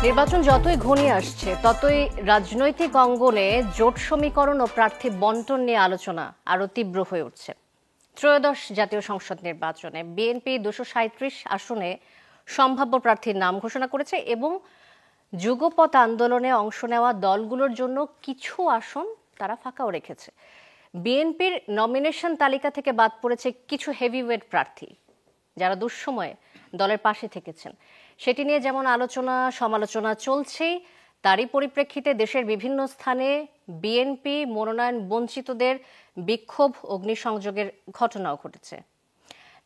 নির্বাচন যতই ঘনিয়ে আসছে ততই রাজনৈতিক অঙ্গনে জোট সমীকরণ ও প্রার্থী বণ্টন নিয়ে আলোচনা আরও তীব্র হয়ে উঠছে। ত্রয়োদশ জাতীয় সংসদ নির্বাচনে বিএনপি 237 আসনে সম্ভাব্য প্রার্থীর নাম ঘোষণা করেছে এবং যুগপৎ আন্দোলনে অংশ নেওয়া দলগুলোর জন্য কিছু আসন তারা ফাঁকাও রেখেছে। বিএনপির নমিনেশন তালিকা থেকে বাদ পড়েছে কিছু হেভিওয়েট প্রার্থী যারা দুঃসময়ে দলের পাশে থেকেছেন। সেটি নিয়ে যেমন আলোচনা সমালোচনা চলছেই, তারই পরিপ্রেক্ষিতে দেশের বিভিন্ন স্থানে বিএনপি মনোনয়ন বঞ্চিতদের বিক্ষোভ অগ্নিসংযোগের ঘটনাও ঘটেছে।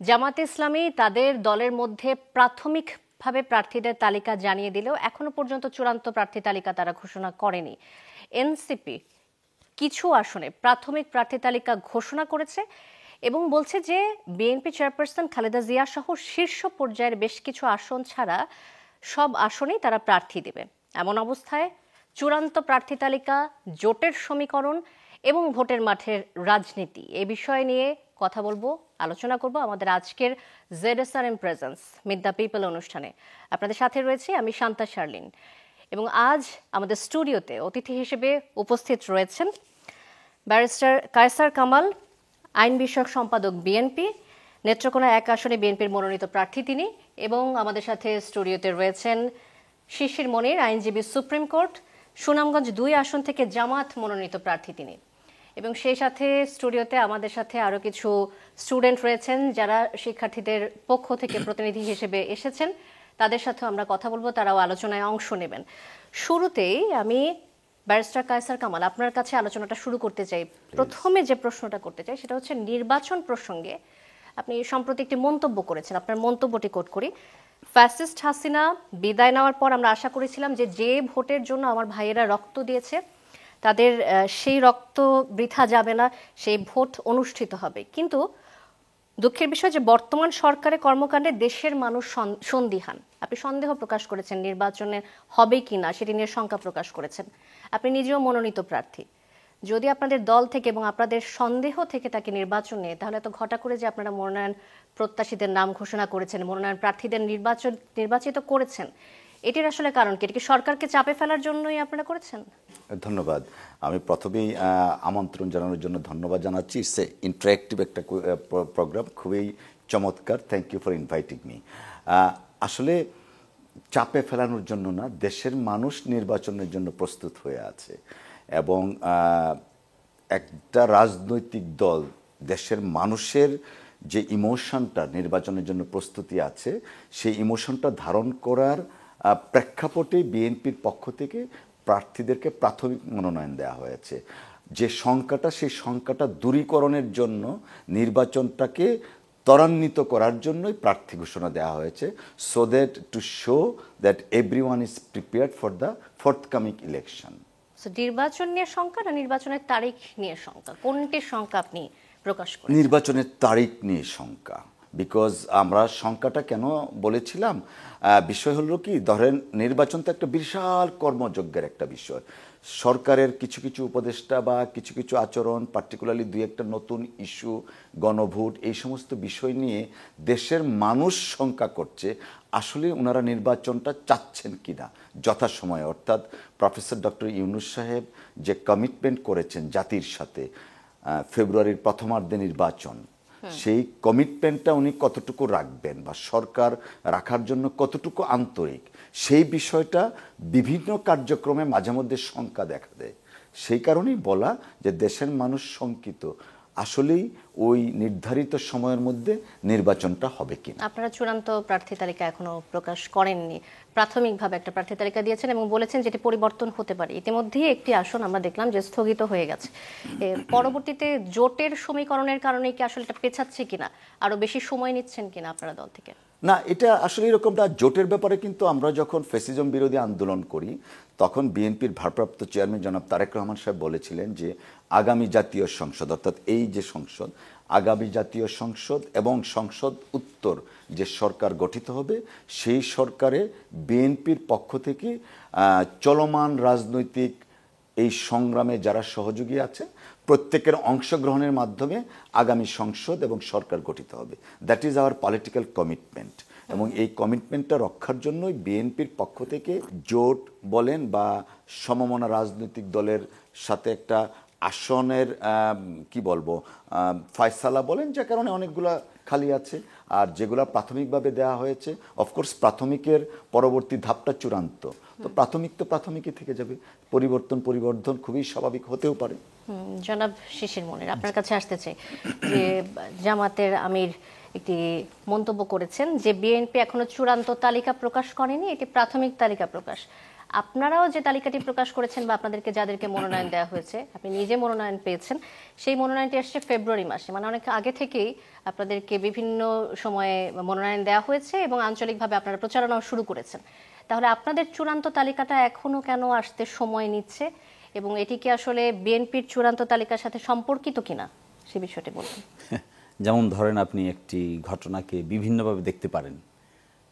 জামায়াতে ইসলামী তাদের দলের মধ্যে প্রাথমিকভাবে প্রার্থীদের তালিকা জানিয়ে দিলেও এখনো পর্যন্ত চূড়ান্ত প্রার্থী তালিকা তারা ঘোষণা করেনি। এনসিপি কিছু আসনে প্রাথমিক প্রার্থী তালিকা ঘোষণা করেছে এবং বলছে যে বিএনপি চেয়ারপারসন খালেদা জিয়া সহ শীর্ষ পর্যায়ের বেশ কিছু আসন ছাড়া সব আসনেই তারা প্রার্থী দেবে। এমন অবস্থায় চূড়ান্ত প্রার্থী তালিকা, জোটের সমীকরণ এবং ভোটের মাঠের রাজনীতি এই বিষয় নিয়ে কথা বলবো, আলোচনা করব আমাদের আজকের ZSRM presents meet the people অনুষ্ঠানে। আপনাদের সাথে রয়েছে আমি শান্তা শার্লিন এবং আজ আমাদের স্টুডিওতে অতিথি হিসেবে উপস্থিত রয়েছেন ব্যারিস্টার কায়সার কামাল, আইন বিষয়ক সম্পাদক বিএনপি, নেত্রকোনা 1 আসনে বিএনপির মনোনীত প্রার্থী তিনি, এবং আমাদের সাথে স্টুডিওতে রয়েছেন শিশির মনির, আইনজীবী, সুপ্রিম কোর্ট, সুনামগঞ্জ 2 আসন থেকে জামায়াত মনোনীত প্রার্থী তিনি। এবং সেই সাথে স্টুডিওতে আমাদের সাথে আরও কিছু স্টুডেন্ট রয়েছেন যারা শিক্ষার্থীদের পক্ষ থেকে প্রতিনিধি হিসেবে এসেছেন, তাদের সাথেও আমরা কথা বলবো, তারাও আলোচনায় অংশ নেবেন। শুরুতেই আমি ব্যারিস্টার কায়সার কামাল আপনার কাছে আলোচনাটা শুরু করতে চাই। প্রথমে যে প্রশ্নটা করতে চাই সেটা হচ্ছে নির্বাচন প্রসঙ্গে আপনি সম্প্রতি একটি মন্তব্য করেছেন, আপনার মন্তব্যটি কোট করি। ফ্যাসিস্ট হাসিনা বিদায় নেওয়ার পর আমরা আশা করেছিলাম যে ভোটের জন্য আমার ভাইয়েরা রক্ত দিয়েছে তাদের সেই রক্ত বৃথা যাবে না, সেই ভোট অনুষ্ঠিত হবে। কিন্তু দুঃখের বিষয় যে বর্তমান সরকারের কর্মকাণ্ডে দেশের মানুষ সন্দিহান। আপনি সন্দেহ প্রকাশ করেছেন নির্বাচনে হবে কি না, সেটি নিয়ে শঙ্কা প্রকাশ করেছেন। আপনি নিজেও মনোনীত প্রার্থী। যদি আপনাদের দল থেকে এবং আপনাদের সন্দেহ থেকে তাকে নির্বাচনে, তাহলে তো ঘটা করে যে আপনারা মনোনয়ন প্রত্যাশীদের নাম ঘোষণা করেছেন, মনোনয়ন প্রার্থীদের নির্বাচিত করেছেন, এটির আসলে কারণ কি? এটা কি সরকারকে চাপে ফেলার জন্যই আপনারা করেছেন? ধন্যবাদ। আমি প্রথমেই আমন্ত্রণ জানানোর জন্য ধন্যবাদ জানাচ্ছি। ইটস এ ইন্টারেক্টিভ একটা প্রোগ্রাম, খুবই চমৎকার। Thank you for inviting me. আসলে চাপে ফেলানোর জন্য না, দেশের মানুষ নির্বাচনের জন্য প্রস্তুত হয়ে আছে এবং একটা রাজনৈতিক দল দেশের মানুষের যে ইমোশনটা নির্বাচনের জন্য প্রস্তুতি আছে, সেই ইমোশনটা ধারণ করার প্রেক্ষাপটে বিএনপির পক্ষ থেকে প্রার্থীদেরকে প্রাথমিক মনোনয়ন দেওয়া হয়েছে। যে শঙ্কাটা, সেই শঙ্কাটা দূরীকরণের জন্য, নির্বাচনটাকে ত্বরান্বিত করার জন্যই প্রার্থী ঘোষণা দেওয়া হয়েছে, so that to show that everyone is prepared for the forthcoming election. নির্বাচন নিয়ে শঙ্কা না নির্বাচনের তারিখ নিয়ে শঙ্কা, কোনটির শঙ্কা আপনি প্রকাশ করেন? নির্বাচনের তারিখ নিয়ে শঙ্কা। বিকজ আমরা শঙ্কাটা কেন বলেছিলাম, বিষয় হলো কি, ধরেন নির্বাচন তো একটা বিশাল কর্মযজ্ঞের একটা বিষয়। সরকারের কিছু কিছু উপদেষ্টা বা কিছু কিছু আচরণ, পার্টিকুলারলি 2-1টা নতুন ইস্যু, গণভোট, এই সমস্ত বিষয় নিয়ে দেশের মানুষ শঙ্কা করছে আসলে ওনারা নির্বাচনটা চাচ্ছেন কিনা যথাসময়ে। অর্থাৎ প্রফেসর ডক্টর ইউনূস সাহেব যে কমিটমেন্ট করেছেন জাতির সাথে ফেব্রুয়ারির প্রথমার্ধে নির্বাচন, সেই কমিটমেন্টটা উনি কতটুকু রাখবেন বা সরকার রাখার জন্য কতটুকু আন্তরিক, সেই বিষয়টা বিভিন্ন কার্যক্রমে মাঝে মধ্যে শঙ্কা দেখা দেয়। সেই কারণেই বলা যে দেশের মানুষ শঙ্কিত আসলেই ওই নির্ধারিত সময়ের মধ্যে নির্বাচনটা হবে কিনা। আপনারা চূড়ান্ত প্রার্থী তালিকা এখনো প্রকাশ করেননি, প্রাথমিকভাবে একটা প্রার্থী তালিকা দিয়েছেন এবং বলেছেন যেটি পরিবর্তন হতে পারে। ইতিমধ্যেই একটি আসন আমরা দেখলাম যে স্থগিত হয়ে গেছে। পরবর্তীতে জোটের সমীকরণের কারণে কি আসলে এটা পেছাচ্ছে কিনা, আরো বেশি সময় নিচ্ছেন কিনা আপনারা দল থেকে? না, এটা আসলে এরকমটা। জোটের ব্যাপারে কিন্তু আমরা যখন ফ্যাসিজম বিরোধী আন্দোলন করি তখন বিএনপির ভারপ্রাপ্ত চেয়ারম্যান জনাব তারেক রহমান সাহেব বলেছিলেন যে আগামী জাতীয় সংসদ, অর্থাৎ এই যে সংসদ, আগামী জাতীয় সংসদ এবং সংসদ উত্তর যে সরকার গঠিত হবে, সেই সরকারে বিএনপির পক্ষ থেকে চলমান রাজনৈতিক এই সংগ্রামে যারা সহযোগী আছে প্রত্যেকের অংশগ্রহণের মাধ্যমে আগামী সংসদ এবং সরকার গঠিত হবে। That is our political commitment. এবং এই কমিটমেন্টটা রক্ষার জন্যই বিএনপির পক্ষ থেকে জোট বলেন বা সমমনা রাজনৈতিক দলের সাথে একটা আসনের কি বলবো ফয়সালা বলেন, যে কারণে অনেকগুলা খালি আছে। আর যেগুলা প্রাথমিকভাবে দেওয়া হয়েছে, অফকোর্স প্রাথমিকের পরবর্তী ধাপটা চূড়ান্ত, তো প্রাথমিকই থেকে যাবে। পরিবর্তন খুবই স্বাভাবিক হতেও পারে। জনাব শিশির মনির, আপনার কাছে আসতে চাই যে জামাতের আমির একটি মন্তব্য করেছেন যে বিএনপি এখনো চূড়ান্ত তালিকা প্রকাশ করেনি, এটি প্রাথমিক তালিকা প্রকাশ। আপনারাও যে তালিকাটি প্রকাশ করেছেন বা আপনাদেরকে যাদেরকে মনোনয়ন দেওয়া হয়েছে, আপনি নিজে মনোনয়ন পেয়েছেন, সেই মনোনয়নটি আসছে ফেব্রুয়ারি মাসে, মানে অনেক আগে থেকেই আপনাদেরকে বিভিন্ন সময়ে মনোনয়ন দেওয়া হয়েছে এবং আঞ্চলিকভাবে আপনারা প্রচারণাও শুরু করেছেন। তাহলে আপনাদের চূড়ান্ত তালিকাটা এখনো কেন আসতে সময় নিচ্ছে এবং এটি কি আসলে বিএনপির চূড়ান্ত তালিকার সাথে সম্পর্কিত কিনা, সে বিষয়টি বলুন। যেমন ধরেন, আপনি একটি ঘটনাকে বিভিন্নভাবে দেখতে পারেন,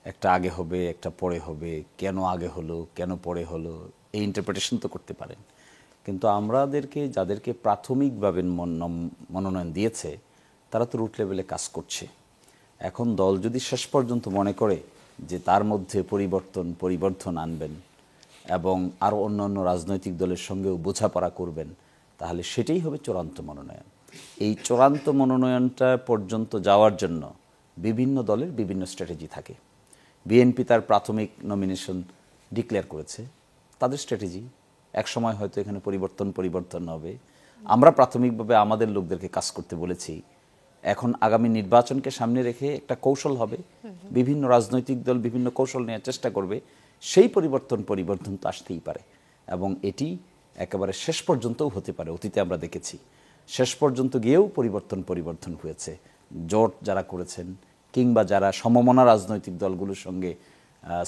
একটা আগে হবে, একটা পরে হবে, কেন আগে হলো, কেন পরে হলো, এই ইন্টারপ্রিটেশন তো করতে পারেন। কিন্তু যাদেরকে প্রাথমিকভাবে মনোনয়ন দিয়েছে তারা তো রুট লেভেলে কাজ করছে। এখন দল যদি শেষ পর্যন্ত মনে করে যে তার মধ্যে পরিবর্তন আনবেন এবং আরও অন্যান্য রাজনৈতিক দলের সঙ্গেও বোঝাপড়া করবেন, তাহলে সেটাই হবে চূড়ান্ত মনোনয়ন। এই চূড়ান্ত মনোনয়নটা পর্যন্ত যাওয়ার জন্য বিভিন্ন দলের বিভিন্ন স্ট্র্যাটেজি থাকে। বিএনপি তার প্রাথমিক নমিনেশন ডিক্লেয়ার করেছে, তাদের স্ট্র্যাটেজি। একসময় হয়তো এখানে পরিবর্তন হবে। আমরা প্রাথমিকভাবে আমাদের লোকদেরকে কাজ করতে বলেছি। এখন আগামী নির্বাচনকে সামনে রেখে একটা কৌশল হবে, বিভিন্ন রাজনৈতিক দল বিভিন্ন কৌশল নেওয়ার চেষ্টা করবে। সেই পরিবর্তন তো আসতেই পারে এবং এটি একেবারে শেষ পর্যন্তও হতে পারে। অতীতে আমরা দেখেছি শেষ পর্যন্ত গিয়েও পরিবর্তন হয়েছে। জোট যারা করেছেন কিংবা যারা সমমনা রাজনৈতিক দলগুলোর সঙ্গে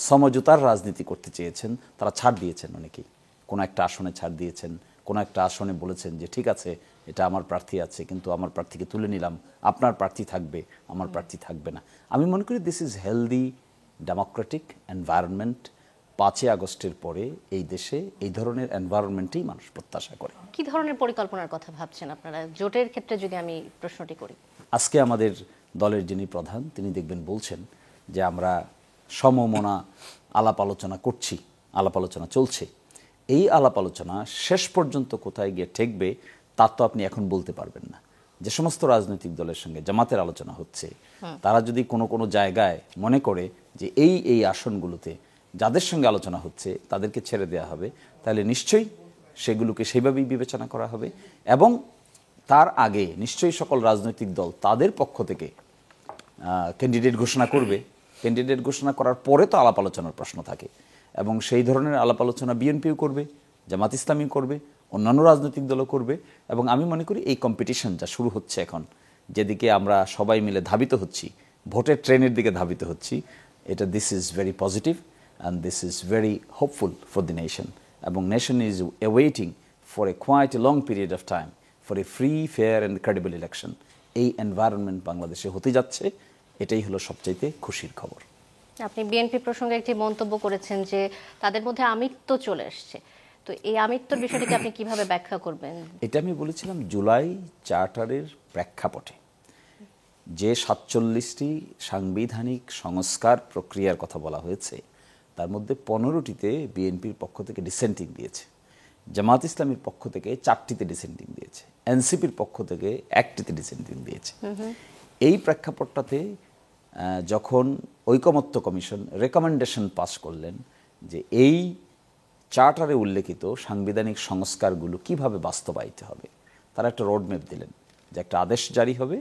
সমঝোতার রাজনীতি করতে চেয়েছেন, তারা ছাড় দিয়েছেন। অনেকেই কোনো একটা আসনে ছাড় দিয়েছেন, কোনো একটা আসনে বলেছেন যে ঠিক আছে, এটা আমার প্রার্থী আছে, কিন্তু আমার প্রার্থীকে তুলে নিলাম, আপনার প্রার্থী থাকবে, আমার প্রার্থী থাকবে না। আমি মনে করি this is healthy democratic environment. 5ই আগস্টের পরে এই দেশে এই ধরনের এনভায়রনমেন্টেই মানুষ প্রত্যাশা করে। কি ধরনের পরিকল্পনার কথা ভাবছেন আপনারা জোটের ক্ষেত্রে, যদি আমি প্রশ্নটি করি? আজকে আমাদের দলের যিনি প্রধান, তিনি দেখবেন বলছেন যে আমরা সমমনা আলাপ আলোচনা চলছে। এই আলাপ আলোচনা শেষ পর্যন্ত কোথায় গিয়ে ঠেকবে তা তো আপনি এখন বলতে পারবেন না। যে সমস্ত রাজনৈতিক দলের সঙ্গে জামাতের আলোচনা হচ্ছে, তারা যদি কোনো জায়গায় মনে করে যে এই আসনগুলোতে যাদের সঙ্গে আলোচনা হচ্ছে তাদেরকে ছেড়ে দেওয়া হবে, তাহলে নিশ্চয়ই সেগুলোকে সেইভাবেই বিবেচনা করা হবে এবং তার আগে নিশ্চয়ই সকল রাজনৈতিক দল তাদের পক্ষ থেকে ক্যান্ডিডেট ঘোষণা করবে। ক্যান্ডিডেট ঘোষণা করার পরে তো আলাপ আলোচনার প্রশ্ন থাকে এবং সেই ধরনের আলাপ আলোচনা বিএনপিও করবে, জামাত ইসলামী করবে, অন্যান্য রাজনৈতিক দলও করবে। এবং আমি মনে করি এই কম্পিটিশন যা শুরু হচ্ছে এখন, যেদিকে আমরা সবাই মিলে ধাবিত হচ্ছি, ভোটের ট্রেনের দিকে ধাবিত হচ্ছি, এটা this is very positive and this is very hopeful for the nation. এবং nation is awaiting for a quite a long period of time for a free, fair and credible election. এই এনভায়রনমেন্ট বাংলাদেশে হতে যাচ্ছে, এটাই হলো সবচাইতে খুশির খবর। আপনি বিএনপি প্রসঙ্গে একটি মন্তব্য করেছেন যে তাদের মধ্যে আমিত্ব চলে আসছে, তো এই আমিত্বর বিষয়টিকে আপনি কিভাবে ব্যাখ্যা করবেন? এটা আমি বলেছিলাম জুলাই চার্টারের প্রেক্ষাপটে যে 47টি সাংবিধানিক সংস্কার প্রক্রিয়ার কথা বলা হয়েছে, তার মধ্যে 15টিতে বিএনপির পক্ষ থেকে ডিসেন্টিং দিয়েছে, জামাত ইসলামীর পক্ষ থেকে 4টিতে ডিসেন্টিং দিয়েছে, এনসিপির পক্ষ থেকে 1টিতে ডিসেন্টিং দিয়েছে। এই প্রেক্ষাপটটাতে যখন ঐকমত্য কমিশন রেকমেন্ডেশন পাস করলেন যে এই চার্টারে উল্লেখিত সাংবিধানিক সংস্কারগুলো কিভাবে বাস্তবায়িত হবে, তারা একটা রোডম্যাপ দিলেন যে একটা আদেশ জারি হবে,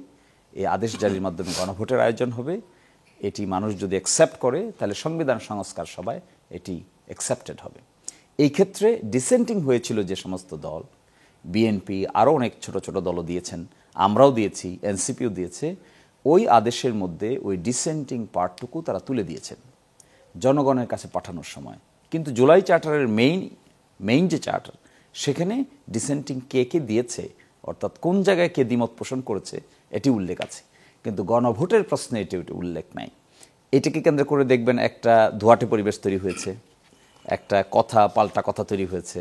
এই আদেশ জারির মাধ্যমে গণভোটের আয়োজন হবে, এটি মানুষ যদি অ্যাকসেপ্ট করে তাহলে সংবিধান সংস্কার সভায় এটি অ্যাকসেপ্টেড হবে। এই ক্ষেত্রে ডিসেন্টিং হয়েছিল যে সমস্ত দল, বিএনপি আরও অনেক ছোট ছোট দলও দিয়েছেন, আমরাও দিয়েছি, এনসিপিও দিয়েছে, ওই আদেশের মধ্যে ওই ডিসেন্টিং পার্টটুকু তারা তুলে দিয়েছেন জনগণের কাছে পাঠানোর সময়। কিন্তু জুলাই চার্টারের মেইন যে চার্টার, সেখানে ডিসেন্টিং কে দিয়েছে, অর্থাৎ কোন জায়গায় কে দ্বিমত পোষণ করেছে, এটি উল্লেখ আছে, কিন্তু গণভোটের প্রশ্নে এটি উল্লেখ নাই। এটাকে কেন্দ্র করে দেখবেন একটা ধোঁয়াটে পরিবেশ তৈরি হয়েছে, একটা পাল্টা কথা তৈরি হয়েছে,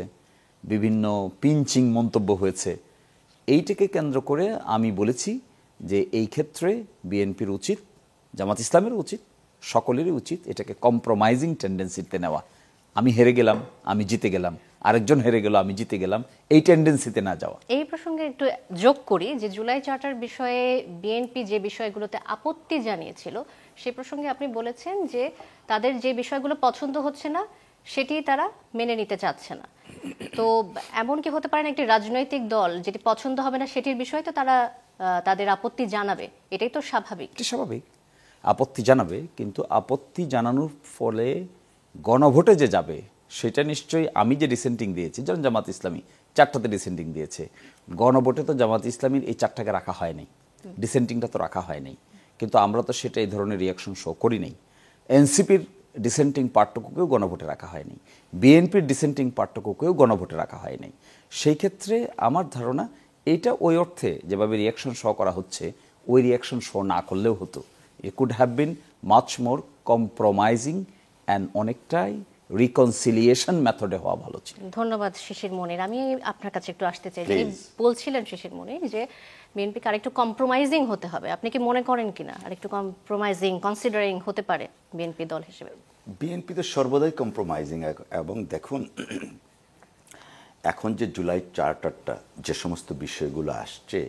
বিভিন্ন পিঞ্চিং মন্তব্য হয়েছে। এইটাকে কেন্দ্র করে আমি বলেছি যে এই ক্ষেত্রে বিএনপির উচিত, জামাত ইসলামের উচিত সকলেরই উচিত এটাকে কম্প্রোমাইজিং টেন্ডেন্সিতে নেওয়া। আমি হেরে গেলাম, আমি জিতে গেলাম, আরেকজন হেরে গেল, আমি জিতে গেলাম, এই টেন্ডেন্সিতে না যাওয়া। এই প্রসঙ্গে একটু যোগ করি যে জুলাই চার্টার বিষয়ে বিএনপি যে বিষয়গুলোতে আপত্তি জানিয়েছিল সেই প্রসঙ্গে আপনি বলেছেন যে তাদের যে বিষয়গুলো পছন্দ হচ্ছে না সেটি তারা মেনে নিতে চাচ্ছে না। তো এমন কি হতে পারে না একটি রাজনৈতিক দল যেটি পছন্দ হবে না সেটির বিষয়ে তো তারা তাদের আপত্তি জানাবে, এটাই তো স্বাভাবিক। এটি স্বাভাবিক, আপত্তি জানাবে, কিন্তু আপত্তি জানানোর ফলে গণভোটে যে যাবে সেটা নিশ্চয়ই, আমি যে ডিসেন্টিং দিয়েছি, যেমন জামাত ইসলামী 4টাতে ডিসেন্টিং দিয়েছে, গণভোটে তো জামাত ইসলামীর এই 4টাকে রাখা হয় নাই, ডিসেন্টিংটা তো রাখা হয় নাই, কিন্তু আমরা তো সেটা এই ধরনের রিয়াকশন শো করি নাই। এনসিপির ডিসেন্টিং পার্টটুকুকেও গণভোটে রাখা হয়নি, বিএনপির ডিসেন্টিং পার্টটুকুকেও গণভোটে রাখা হয়নি। সেই ক্ষেত্রে আমার ধারণা এইটা ওই অর্থে যেভাবে রিয়াকশন শো করা হচ্ছে ওই রিয়াকশন শো না করলেও হতো। It could have been much more compromising and অনেকটাই রিকনসিলিয়েশন মেথডে হওয়া ভালো ছিল। ধন্যবাদ শিশির মনির। আমি আপনার কাছে একটু আসতে চাই, Please. বলছিলেন শিশির মনির যে বিএনপিকে আরেকটু কম্প্রোমাইজিং হতে হবে, আপনি কি মনে করেন কিনা আরেকটু কম্প্রোমাইজিং কনসিডারিং হতে পারে বিএনপি দল হিসেবে? বিএনপি তো সর্বদাই কম্প্রোমাইজিং। এবং দেখুন, এখন যে জুলাই চার্টারটা যে সমস্ত বিষয়গুলো আসছে,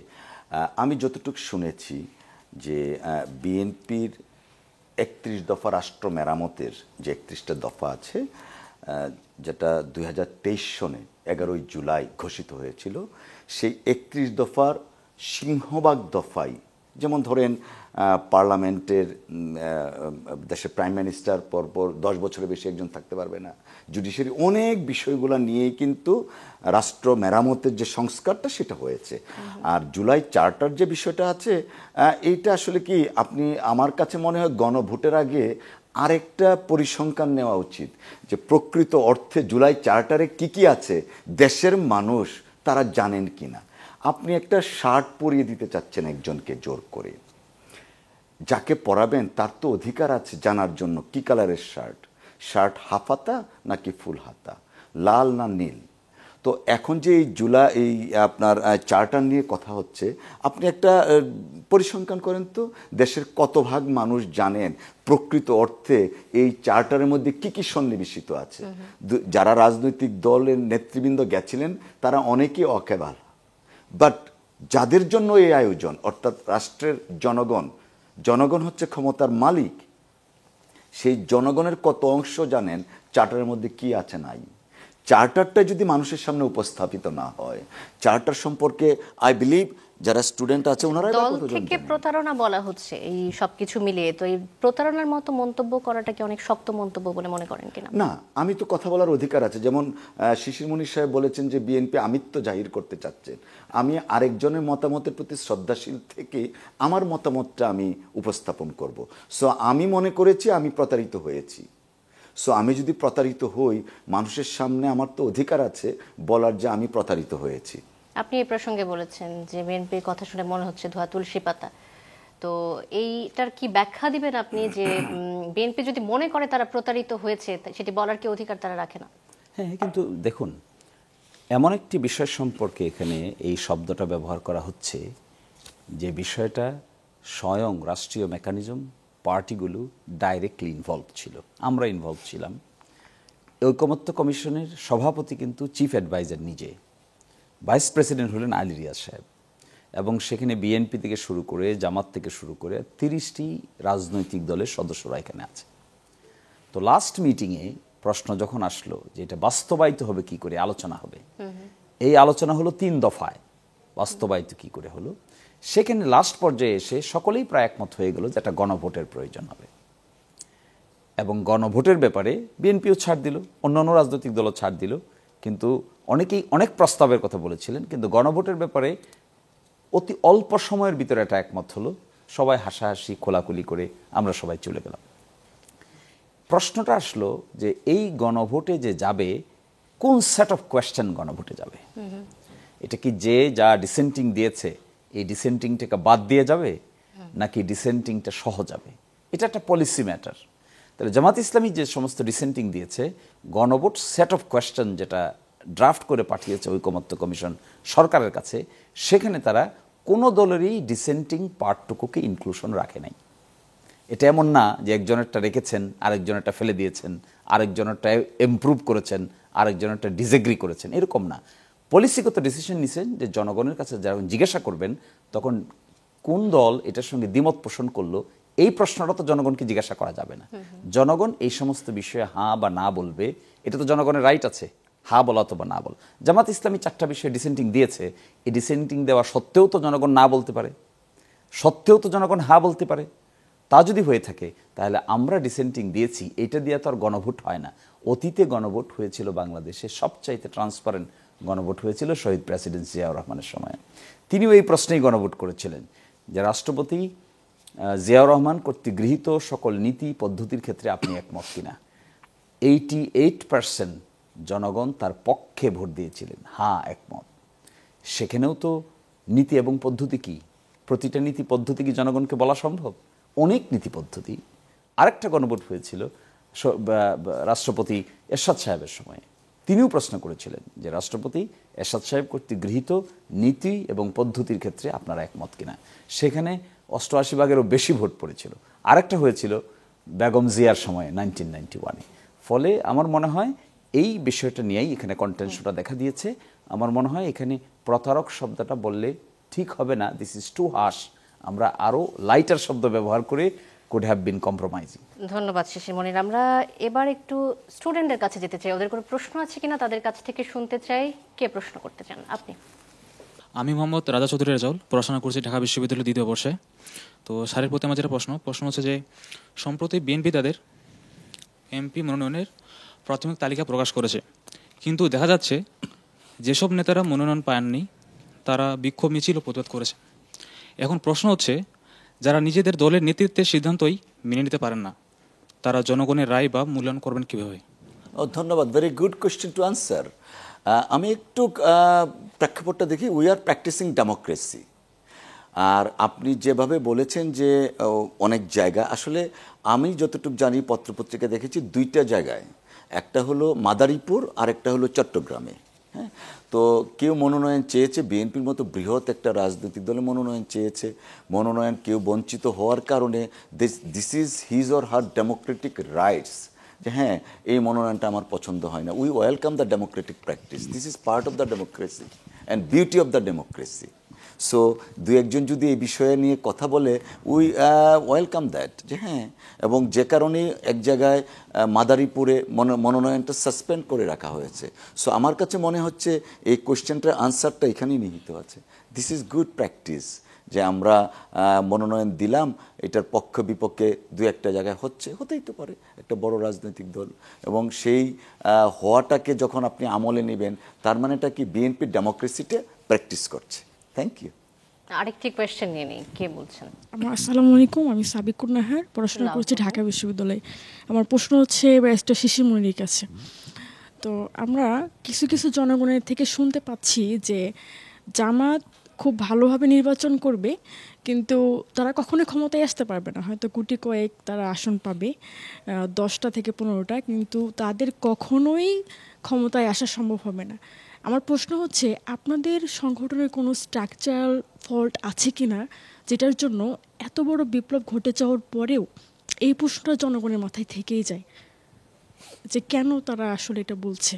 আমি যতটুকু শুনেছি যে বিএনপির 31 দফা রাষ্ট্র মেরামতের যে 31টা দফা আছে, যেটা 2023 সনে 11ই জুলাই ঘোষিত হয়েছিল, সেই 31 দফার সিংহভাগ দফাই, যেমন ধরেন পার্লামেন্টের দেশের প্রাইম মিনিস্টার পরপর 10 বছরের বেশি একজন থাকতে পারবে না, জুডিশিয়ারি, অনেক বিষয়গুলো নিয়েই কিন্তু রাষ্ট্র মেরামতের যে সংস্কারটা সেটা হয়েছে। আর জুলাই চার্টার যে বিষয়টা আছে, এইটা আসলে কি, আপনি, আমার কাছে মনে হয় গণভোটের আগে আরেকটা পরিসংখ্যান নেওয়া উচিত যে প্রকৃত অর্থে জুলাই চার্টারে কি কি আছে দেশের মানুষ তারা জানেন কিনা। আপনি একটা শার্ট পরিয়ে দিতে চাচ্ছেন একজনকে জোর করে, যাকে পরাবেন তার তো অধিকার আছে জানার জন্য কি কালারের শার্ট হাফ হাতা নাকি ফুল হাতা, লাল না নীল। তো এখন যে এই আপনার চার্টার নিয়ে কথা হচ্ছে, আপনি একটা পরিসংখ্যান করেন তো দেশের কত ভাগ মানুষ জানেন প্রকৃত অর্থে এই চার্টারের মধ্যে কি কি সন্নিবেশিত আছে। যারা রাজনৈতিক দলের নেতৃবৃন্দ গেছিলেন তারা অনেকেই অকেবাল, বাট যাদের জন্য এই আয়োজন, অর্থাৎ রাষ্ট্রের জনগণ হচ্ছে ক্ষমতার মালিক, সেই জনগণের কত অংশ জানেন চার্টারের মধ্যে কি আছে নাই। চার্টারটা যদি মানুষের সামনে উপস্থাপিত না হয়, চার্টার সম্পর্কে আই বিলিভ যারা স্টুডেন্ট আছে ওনারা দল থেকে প্রতারণা বলা হচ্ছে এই সবকিছু মিলিয়ে, তো এই প্রতারণার মতো মন্তব্য করাটা কি অনেক শক্ত মন্তব্য বলে মনে করেন কিনা? না, আমি তো কথা বলার অধিকার আছে। যেমন শিশির মনির সাহেব বলেছেন যে বিএনপি আমিত্ব জাহির করতে চাচ্ছেন, আমি আরেকজনের মতামতের প্রতি শ্রদ্ধাশীল থেকে আমার মতামতটা আমি উপস্থাপন করব। সো আমি মনে করেছি আমি প্রতারিত হয়েছি। সো আমি যদি প্রতারিত হই, মানুষের সামনে আমার তো অধিকার আছে বলার যে আমি প্রতারিত হয়েছি। আপনি এই প্রসঙ্গে বলেছেন যে বিএনপির কথা শুনে মনে হচ্ছে ধোয়া তুলসী পাতা, তো এইটার কি ব্যাখ্যা দিবেন আপনি যে বিএনপি যদি মনে করে তারা প্রতারিত হয়েছে সেটি বলার কি অধিকার তারা রাখে না? হ্যাঁ, কিন্তু দেখুন, এমন একটি বিষয় সম্পর্কে এখানে এই শব্দটা ব্যবহার করা হচ্ছে যে বিষয়টা স্বয়ং রাষ্ট্রীয় মেকানিজম, পার্টিগুলো ডাইরেক্টলি ইনভলভ ছিল, আমরা ইনভলভ ছিলাম। ঐকমত্য কমিশনের সভাপতি কিন্তু চিফ অ্যাডভাইজার নিজে, ভাইস প্রেসিডেন্ট হলেন আলী রিয়াজ সাহেব, এবং সেখানে বিএনপি থেকে শুরু করে জামাত থেকে শুরু করে 30টি রাজনৈতিক দলের সদস্যরা এখানে আছে। তো লাস্ট মিটিংয়ে প্রশ্ন যখন আসলো যে এটা বাস্তবায়িত হবে কি করে, আলোচনা হবে, এই আলোচনা হলো 3 দফায়, বাস্তবায়িত কি করে হলো, সেখানে লাস্ট পর্যায়ে এসে সকলেই প্রায় একমত হয়ে গেল যে একটা গণভোটের প্রয়োজন হবে। এবং গণভোটের ব্যাপারে বিএনপিও ছাড় দিল, অন্যান্য রাজনৈতিক দলও ছাড় দিল, কিন্তু অনেকেই অনেক প্রস্তাবের কথা বলেছিলেন, কিন্তু গণভোটের ব্যাপারে অতি অল্প সময়ের ভিতরে একটা একমত হলো, সবাই হাসাহাসি খোলাখুলি করে আমরা সবাই চলে গেলাম। প্রশ্নটা আসলো যে এই গণভোটে যে যাবে, কোন সেট অফ কোয়েশ্চেন গণভোটে যাবে? এটা কি যে যা ডিসেন্টিং দিয়েছে এই ডিসেন্টিংটাকে বাদ দিয়ে যাবে, নাকি ডিসেন্টিংটা সহ যাবে? এটা একটা পলিসি ম্যাটার। তাহলে জামাত ইসলামী যে সমস্ত ডিসেন্টিং দিয়েছে, গণভোট সেট অফ কোয়েশ্চেন যেটা ড্রাফট করে পাঠিয়েছে ঐকমত্য কমিশন সরকারের কাছে, সেখানে তারা কোনো দলেরই ডিসেন্টিং পার্টটুকুকে ইনক্লুশন রাখে নাই। এটা এমন না যে একজনেরটা রেখেছেন, আরেকজনেরটা ফেলে দিয়েছেন, আরেকজনেরটা ইমপ্রুভ করেছেন, আরেকজনেরটা ডিসএগ্রি করেছেন, এরকম না। পলিসিগত ডিসিশন নিছেন যে জনগণের কাছে যখন জিজ্ঞাসা করবেন তখন কোন দল এটার সঙ্গে দ্বিমত পোষণ করলো, এই প্রশ্নটা তো জনগণকে জিজ্ঞাসা করা যাবে না। জনগণ এই সমস্ত বিষয়ে হ্যাঁ বা না বলবে, এটা তো জনগণের রাইট আছে, হ্যাঁ বলা অথবা না বল। জামাত ইসলামী 4টা বিষয়ে ডিসেন্টিং দিয়েছে, এই ডিসেন্টিং দেওয়া সত্ত্বেও তো জনগণ না বলতে পারে, সত্ত্বেও তো জনগণ হ্যাঁ বলতে পারে। তা যদি হয়ে থাকে তাহলে আমরা ডিসেন্টিং দিয়েছি, এটা দিয়ে তো আর গণভোট হয় না। অতীতে গণভোট হয়েছিল বাংলাদেশে, সবচাইতে ট্রান্সপারেন্ট গণভোট হয়েছিল শহীদ প্রেসিডেন্ট জিয়াউর রহমানের সময়। তিনিও এই প্রশ্নেই গণভোট করেছিলেন যে রাষ্ট্রপতি জিয়াউর রহমান কর্তৃক গৃহীত সকল নীতি পদ্ধতির ক্ষেত্রে আপনি একমত কিনা। 88% জনগণ তার পক্ষে ভোট দিয়েছিলেন, হ্যাঁ একমত। সেখানেও তো নীতি এবং পদ্ধতি কি, প্রতিটা নীতি পদ্ধতি কি জনগণকে বলা সম্ভব? অনেক নীতি পদ্ধতি। আরেকটা গণভোট হয়েছিল রাষ্ট্রপতি এরশাদ সাহেবের সময়, তিনিও প্রশ্ন করেছিলেন যে রাষ্ট্রপতি এরশাদ সাহেব কর্তৃক গৃহীত নীতি এবং পদ্ধতির ক্ষেত্রে আপনারা একমত কিনা। সেখানে 88 ভাগেরও বেশি ভোট পড়েছিল। আরেকটা হয়েছিল বেগম জিয়ার সময় 1991-এ। ফলে আমার মনে হয় এই বিষয়টা নিয়েই এখানে কন্টেনশনটা দেখা দিয়েছে। আমার মনে হয় এখানে প্রতারক শব্দটা বললে ঠিক হবে না, দিস ইজ টু হার্শ। আমরা আরও লাইটার শব্দ ব্যবহার করে কুড হ্যাভ বিন কম্প্রোমাইজিং। ধন্যবাদ শিশির মনির। আমরা এবার একটু স্টুডেন্টদের কাছে যেতে চাই, ওদের কোনো প্রশ্ন আছে কিনা তাদের কাছ থেকে শুনতে চাই। কে প্রশ্ন করতে চান? আপনি। আমি মোহাম্মদ রাজা চৌধুরী রেজাউল, পড়াশোনা করছি ঢাকা বিশ্ববিদ্যালয়ের 2য় বর্ষে। তো স্যারের প্রতি আমার যেটা প্রশ্ন হচ্ছে যে সম্প্রতি বিএনপি তাদের এমপি মনোনয়নের প্রাথমিক তালিকা প্রকাশ করেছে, কিন্তু দেখা যাচ্ছে যেসব নেতারা মনোনয়ন পাননি তারা বিক্ষোভ মিছিল ও প্রতিবাদ করেছে। এখন প্রশ্ন হচ্ছে, যারা নিজেদের দলের নেতৃত্বের সিদ্ধান্তই মেনে নিতে পারেন না, তারা জনগণের রায় বা মূল্যায়ন করবেন কীভাবে? ধন্যবাদ, very good question to answer. আমি একটু প্রেক্ষাপটটা দেখি। We are practising democracy. আর আপনি যেভাবে বলেছেন যে অনেক জায়গা, আসলে আমি যতটুকু জানি পত্রপত্রিকা দেখেছি 2টা জায়গায়, একটা হলো মাদারীপুর আর একটা হলো চট্টগ্রামে। হ্যাঁ, তো কেউ মনোনয়ন চেয়েছে, বিএনপির মতো বৃহৎ একটা রাজনৈতিক দলে মনোনয়ন চেয়েছে, মনোনয়ন কেউ বঞ্চিত হওয়ার কারণে this is his or her Democratic rights, যে হ্যাঁ এই মনোনয়নটা আমার পছন্দ হয় না। We welcome the Democratic practice, this is part of the democracy and beauty of the democracy. So দু একজন যদি এই বিষয়ে নিয়ে কথা বলে, উই ওয়েলকাম দ্যাট, যে হ্যাঁ। এবং যে কারণে এক জায়গায় মাদারীপুরে মনোনয়নটা সাসপেন্ড করে রাখা হয়েছে। সো আমার কাছে মনে হচ্ছে এই কোয়েশ্চেনটার আনসারটা এখানেই নিহিত আছে। দিস ইজ গুড প্র্যাকটিস, যে আমরা মনোনয়ন দিলাম, এটার পক্ষ বিপক্ষে 2-1টা জায়গায় হতেই তো পারে, একটা বড় রাজনৈতিক দল। এবং সেই হওয়াটাকে যখন আপনি আমলে নেবেন, তার মানেটা কি বিএনপি ডেমোক্রেসিতে প্র্যাকটিস করছে। Thank you. আরেকটি কোয়েশ্চেন নিয়ে নেই, কে বলছেন? আসসালামু আলাইকুম, আমি সাবিকুর নাহার, পড়াশোনা করছি ঢাকা বিশ্ববিদ্যালয়ে। আমার প্রশ্ন হচ্ছে ব্যারিস্টার শিশির মনির কাছে। তো আমরা কিছু কিছু জনগণের থেকে শুনতে পাচ্ছি যে জামাত খুব ভালোভাবে নির্বাচন করবে, কিন্তু তারা কখনোই ক্ষমতায় আসতে পারবে না। হয়তো গুটি কয়েক তারা আসন পাবে, 10টা থেকে 15টা, কিন্তু তাদের কখনোই ক্ষমতায় আসা সম্ভব হবে না। আমার প্রশ্ন হচ্ছে, আপনাদের সংগঠনের কোনো স্ট্রাকচারাল ফল্ট আছে কি না, যেটার জন্য এত বড় বিপ্লব ঘটে যাওয়ার পরেও এই প্রশ্নটা জনগণের মাথায় থেকেই যায় যে কেন তারা আসলে এটা বলছে?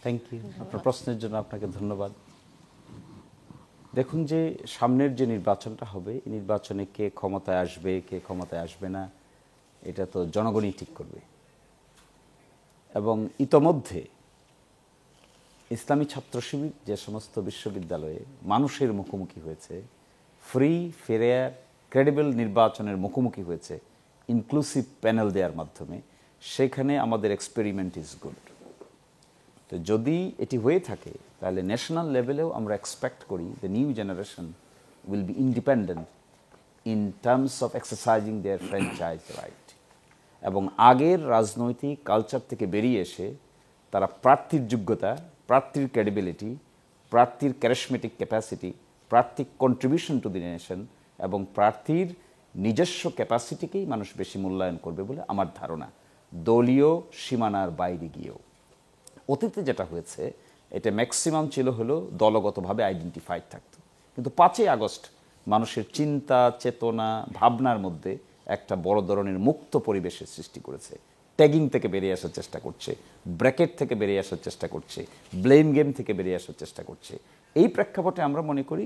থ্যাংক ইউ আপনার প্রশ্নের জন্য, আপনাকে ধন্যবাদ। দেখুন, যে সামনের যে নির্বাচনটা হবে, এই নির্বাচনে কে ক্ষমতায় আসবে কে ক্ষমতায় আসবে না, এটা তো জনগণই ঠিক করবে। এবং ইতোমধ্যে ইসলামী ছাত্র শিবির যে সমস্ত বিশ্ববিদ্যালয়ে মানুষের মুখোমুখি হয়েছে, ফ্রি ফেয়ার ক্রেডিবল নির্বাচনের মুখোমুখি হয়েছে, ইনক্লুসিভ প্যানেল দেওয়ার মাধ্যমে, সেখানে আমাদের এক্সপেরিমেন্ট ইজ গুড। তো যদি এটি হয়ে থাকে তাহলে ন্যাশনাল লেভেলেও আমরা এক্সপেক্ট করি the new generation will be independent in terms of exercising their franchise right. এবং আগের রাজনৈতিক কালচার থেকে বেরিয়ে এসে তারা প্রার্থীর যোগ্যতা, প্রার্থীর ক্রেডিবিলিটি, প্রার্থীর ক্যারিশমেটিক ক্যাপাসিটি, প্রার্থীর কন্ট্রিবিউশন টু দি নেশন এবং প্রার্থীর নিজস্ব ক্যাপাসিটিকেই মানুষ বেশি মূল্যায়ন করবে বলে আমার ধারণা, দলীয় সীমানার বাইরে গিয়েও। অতীতে যেটা হয়েছে, এটা ম্যাক্সিমাম ছিল হলো দলগতভাবে আইডেন্টিফাইড থাকতো, কিন্তু 5ই আগস্ট মানুষের চিন্তা চেতনা ভাবনার মধ্যে একটা বড় ধরনের মুক্ত পরিবেশের সৃষ্টি করেছে, ট্যাগিং থেকে বেরিয়ে আসার চেষ্টা করছে, ব্র্যাকেট থেকে বেরিয়ে আসার চেষ্টা করছে, ব্লেম গেম থেকে বেরিয়ে আসার চেষ্টা করছে। এই প্রেক্ষাপটে আমরা মনে করি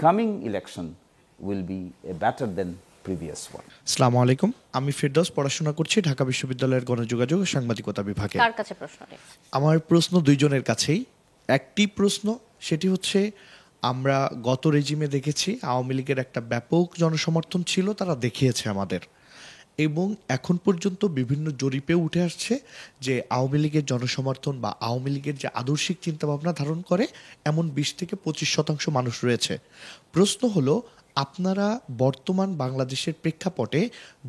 coming election will B a better then previous one. আসসালামু আলাইকুম, আমি ফিরদৌস, পড়াশোনা করছি ঢাকা বিশ্ববিদ্যালয়ের গণযোগাযোগ ও সাংবাদিকতা বিভাগে। কার কাছে প্রশ্ন নেই? আমার প্রশ্ন দুইজনের কাছেই। একটি প্রশ্ন, সেটি হচ্ছে আমরা গত রেজিমে দেখেছি আওয়ামী লীগের একটা ব্যাপক জনসমর্থন ছিল, তারা দেখিয়েছে আমাদের, এবং এখন পর্যন্ত বিভিন্ন জরিপে উঠে আসছে যে আওয়ামী লীগের জনসমর্থন বা আওয়ামী লীগের যে আদর্শিক চিন্তাভাবনা ধারণ করে এমন 20-25% মানুষ রয়েছে। প্রশ্ন হলো, আপনারা বর্তমান বাংলাদেশের প্রেক্ষাপটে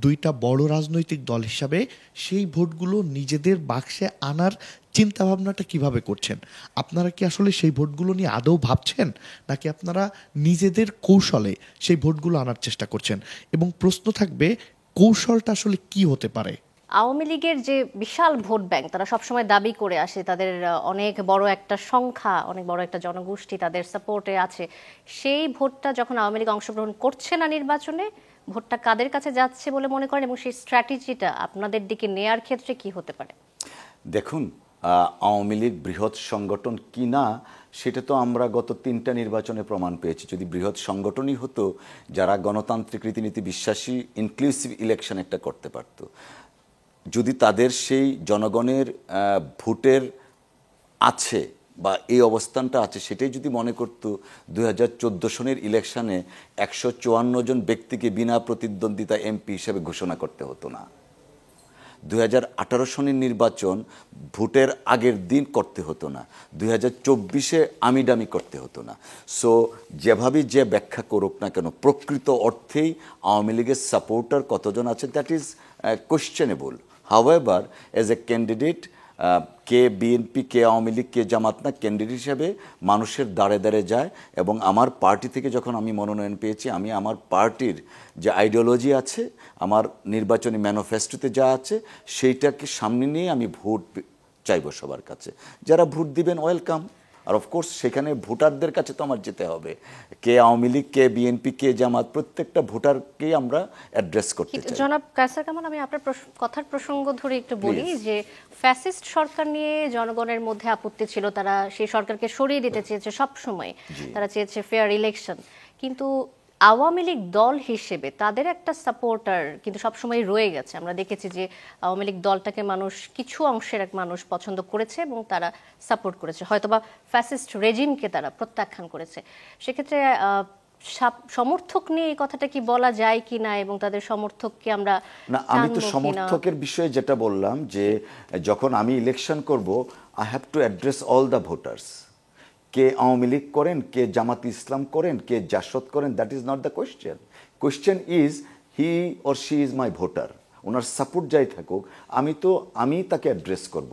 দুইটা বড় রাজনৈতিক দল হিসাবে সেই ভোটগুলো নিজেদের বাক্সে আনার চিন্তাভাবনাটা কিভাবে করছেন? আপনারা কি আসলে সেই ভোটগুলো নিয়ে আদৌ ভাবছেন, নাকি আপনারা নিজেদের কৌশলে সেই ভোটগুলো আনার চেষ্টা করছেন? এবং প্রশ্ন থাকবে, কৌশলটা আসলে কি হতে পারে? আওয়ামী লীগের যে বিশাল ভোট ব্যাংক, তারা সবসময় দাবি করে আসে তাদের অনেক বড় একটা সংখ্যা, অনেক বড় একটা জনগোষ্ঠী তাদের সাপোর্টে আছে। সেই ভোটটা যখন আওয়ামী লীগ অংশগ্রহণ করছে না নির্বাচনে, ভোটটা কাদের কাছে যাচ্ছে বলে মনে করেন, এবং সেই স্ট্র্যাটেজিটা আপনাদের দিকে নেয়ার ক্ষেত্রে কি হতে পারে? দেখুন, আওয়ামী লীগ বৃহৎ সংগঠন কি না সেটা তো আমরা গত 3টা নির্বাচনে প্রমাণ পেয়েছি। যদি বৃহৎ সংগঠনই হতো, যারা গণতান্ত্রিক রীতিনীতি বিশ্বাসী, ইনক্লুসিভ ইলেকশন একটা করতে পারত, যদি তাদের সেই জনগণের ভোটের আছে বা এই অবস্থানটা আছে, সেটাই যদি মনে করত, 2014 সনের ইলেকশনে 154 জন ব্যক্তিকে বিনা প্রতিদ্বন্দ্বিতা এমপি হিসেবে ঘোষণা করতে হতো না। 2018 সনের নির্বাচন ভোটের আগের দিন করতে হতো না। 2024-এ আমিডামি করতে হতো না। সো যেভাবে যে ব্যাখ্যা করুক না কেন, প্রকৃত অর্থেই আওয়ামী লীগের সাপোর্টার কতজন আছে, that is questionable. However, as a candidate, কে বিএনপি, কে আওয়ামী লীগ, কে জামাত না, ক্যান্ডিডেট হিসেবে মানুষের দাঁড়ে দাঁড়ে যায়। এবং আমার পার্টি থেকে যখন আমি মনোনয়ন পেয়েছি, আমি আমার পার্টির যে আইডিওলজি আছে, আমার নির্বাচনী ম্যানিফেস্টোতে যা আছে, সেইটাকে সামনে নিয়ে আমি ভোট চাইব সবার কাছে। যারা ভোট দিবেন ওয়েলকাম। আর অফকোর্স সেখানে ভোটারদের কাছে তো আমার যেতে হবে। কে আওয়ামী লীগ, কে বিএনপি, কে জামাত, প্রত্যেকটা ভোটারকেই আমরা অ্যাড্রেস করতে চাই। জনাব কায়সার কামাল, আমি আপনার কথার প্রসঙ্গ ধরে একটু বলি যে ফ্যাসিস্ট সরকার নিয়ে জনগণের মধ্যে আপত্তি ছিল, তারা সেই সরকারকে সরিয়ে দিতে চেয়েছে সব সময়, তারা চেয়েছে ফেয়ার ইলেকশন। কিন্তু আওয়ামী লীগ দল হিসেবে তাদের একটা সাপোর্টার কিন্তু সবসময় রয়ে গেছে। আমরা দেখেছি যে আওয়ামী লীগ দলটাকে মানুষ, কিছু অংশের এক মানুষ পছন্দ করেছে এবং তারা সাপোর্ট করেছে, হয়তোবা ফ্যাসিস্ট রেজিমকে তারা প্রত্যাখ্যান করেছে। সেক্ষেত্রে সমর্থক নিয়ে এই কথাটা কি বলা যায় কি না, এবং তাদের সমর্থককে আমরা না, আমি তো সমর্থকের বিষয়ে যেটা বললাম, যে যখন আমি ইলেকশন করব, I have to address all the voters. কে আওয়ামী লীগ করেন, কে জামাত ইসলাম করেন, কে জাসদ করেন, that is not the question. Question is he or she is my voter. ওনার সাপোর্ট যাই থাকুক, আমি তাকে অ্যাড্রেস করব,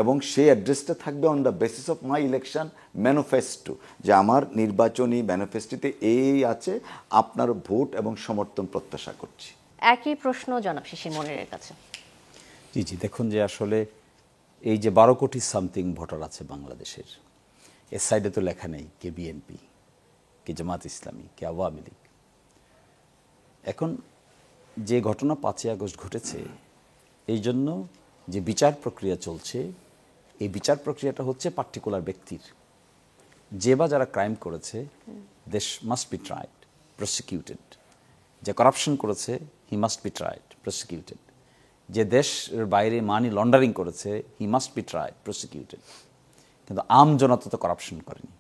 এবং সেই অ্যাড্রেসটা থাকবে on the basis of my election manifesto, যে আমার নির্বাচনী ম্যানিফেস্টোতে এই আছে, আপনার ভোট এবং সমর্থন প্রত্যাশা করছি। একই প্রশ্ন জনাব শিশির মনিরের কাছে। জি, দেখুন যে আসলে এই যে 12 কোটি সামথিং ভোটার আছে বাংলাদেশের, এর সাইডে তো লেখা নেই কে বিএনপি, কে জামাত ইসলামী, কে আওয়ামী লীগ। এখন যে ঘটনা 5ই আগস্ট ঘটেছে, এই জন্য যে বিচার প্রক্রিয়া চলছে, এই বিচার প্রক্রিয়াটা হচ্ছে পার্টিকুলার ব্যক্তির। যে বা যারা ক্রাইম করেছে, they must be tried, prosecuted. যে করাপশন করেছে, he must be tried, prosecuted. যে দেশের বাইরে মানি লন্ডারিং করেছে, he must be tried, prosecuted. কিন্তু আম জনতা তো করাপশন করেনি।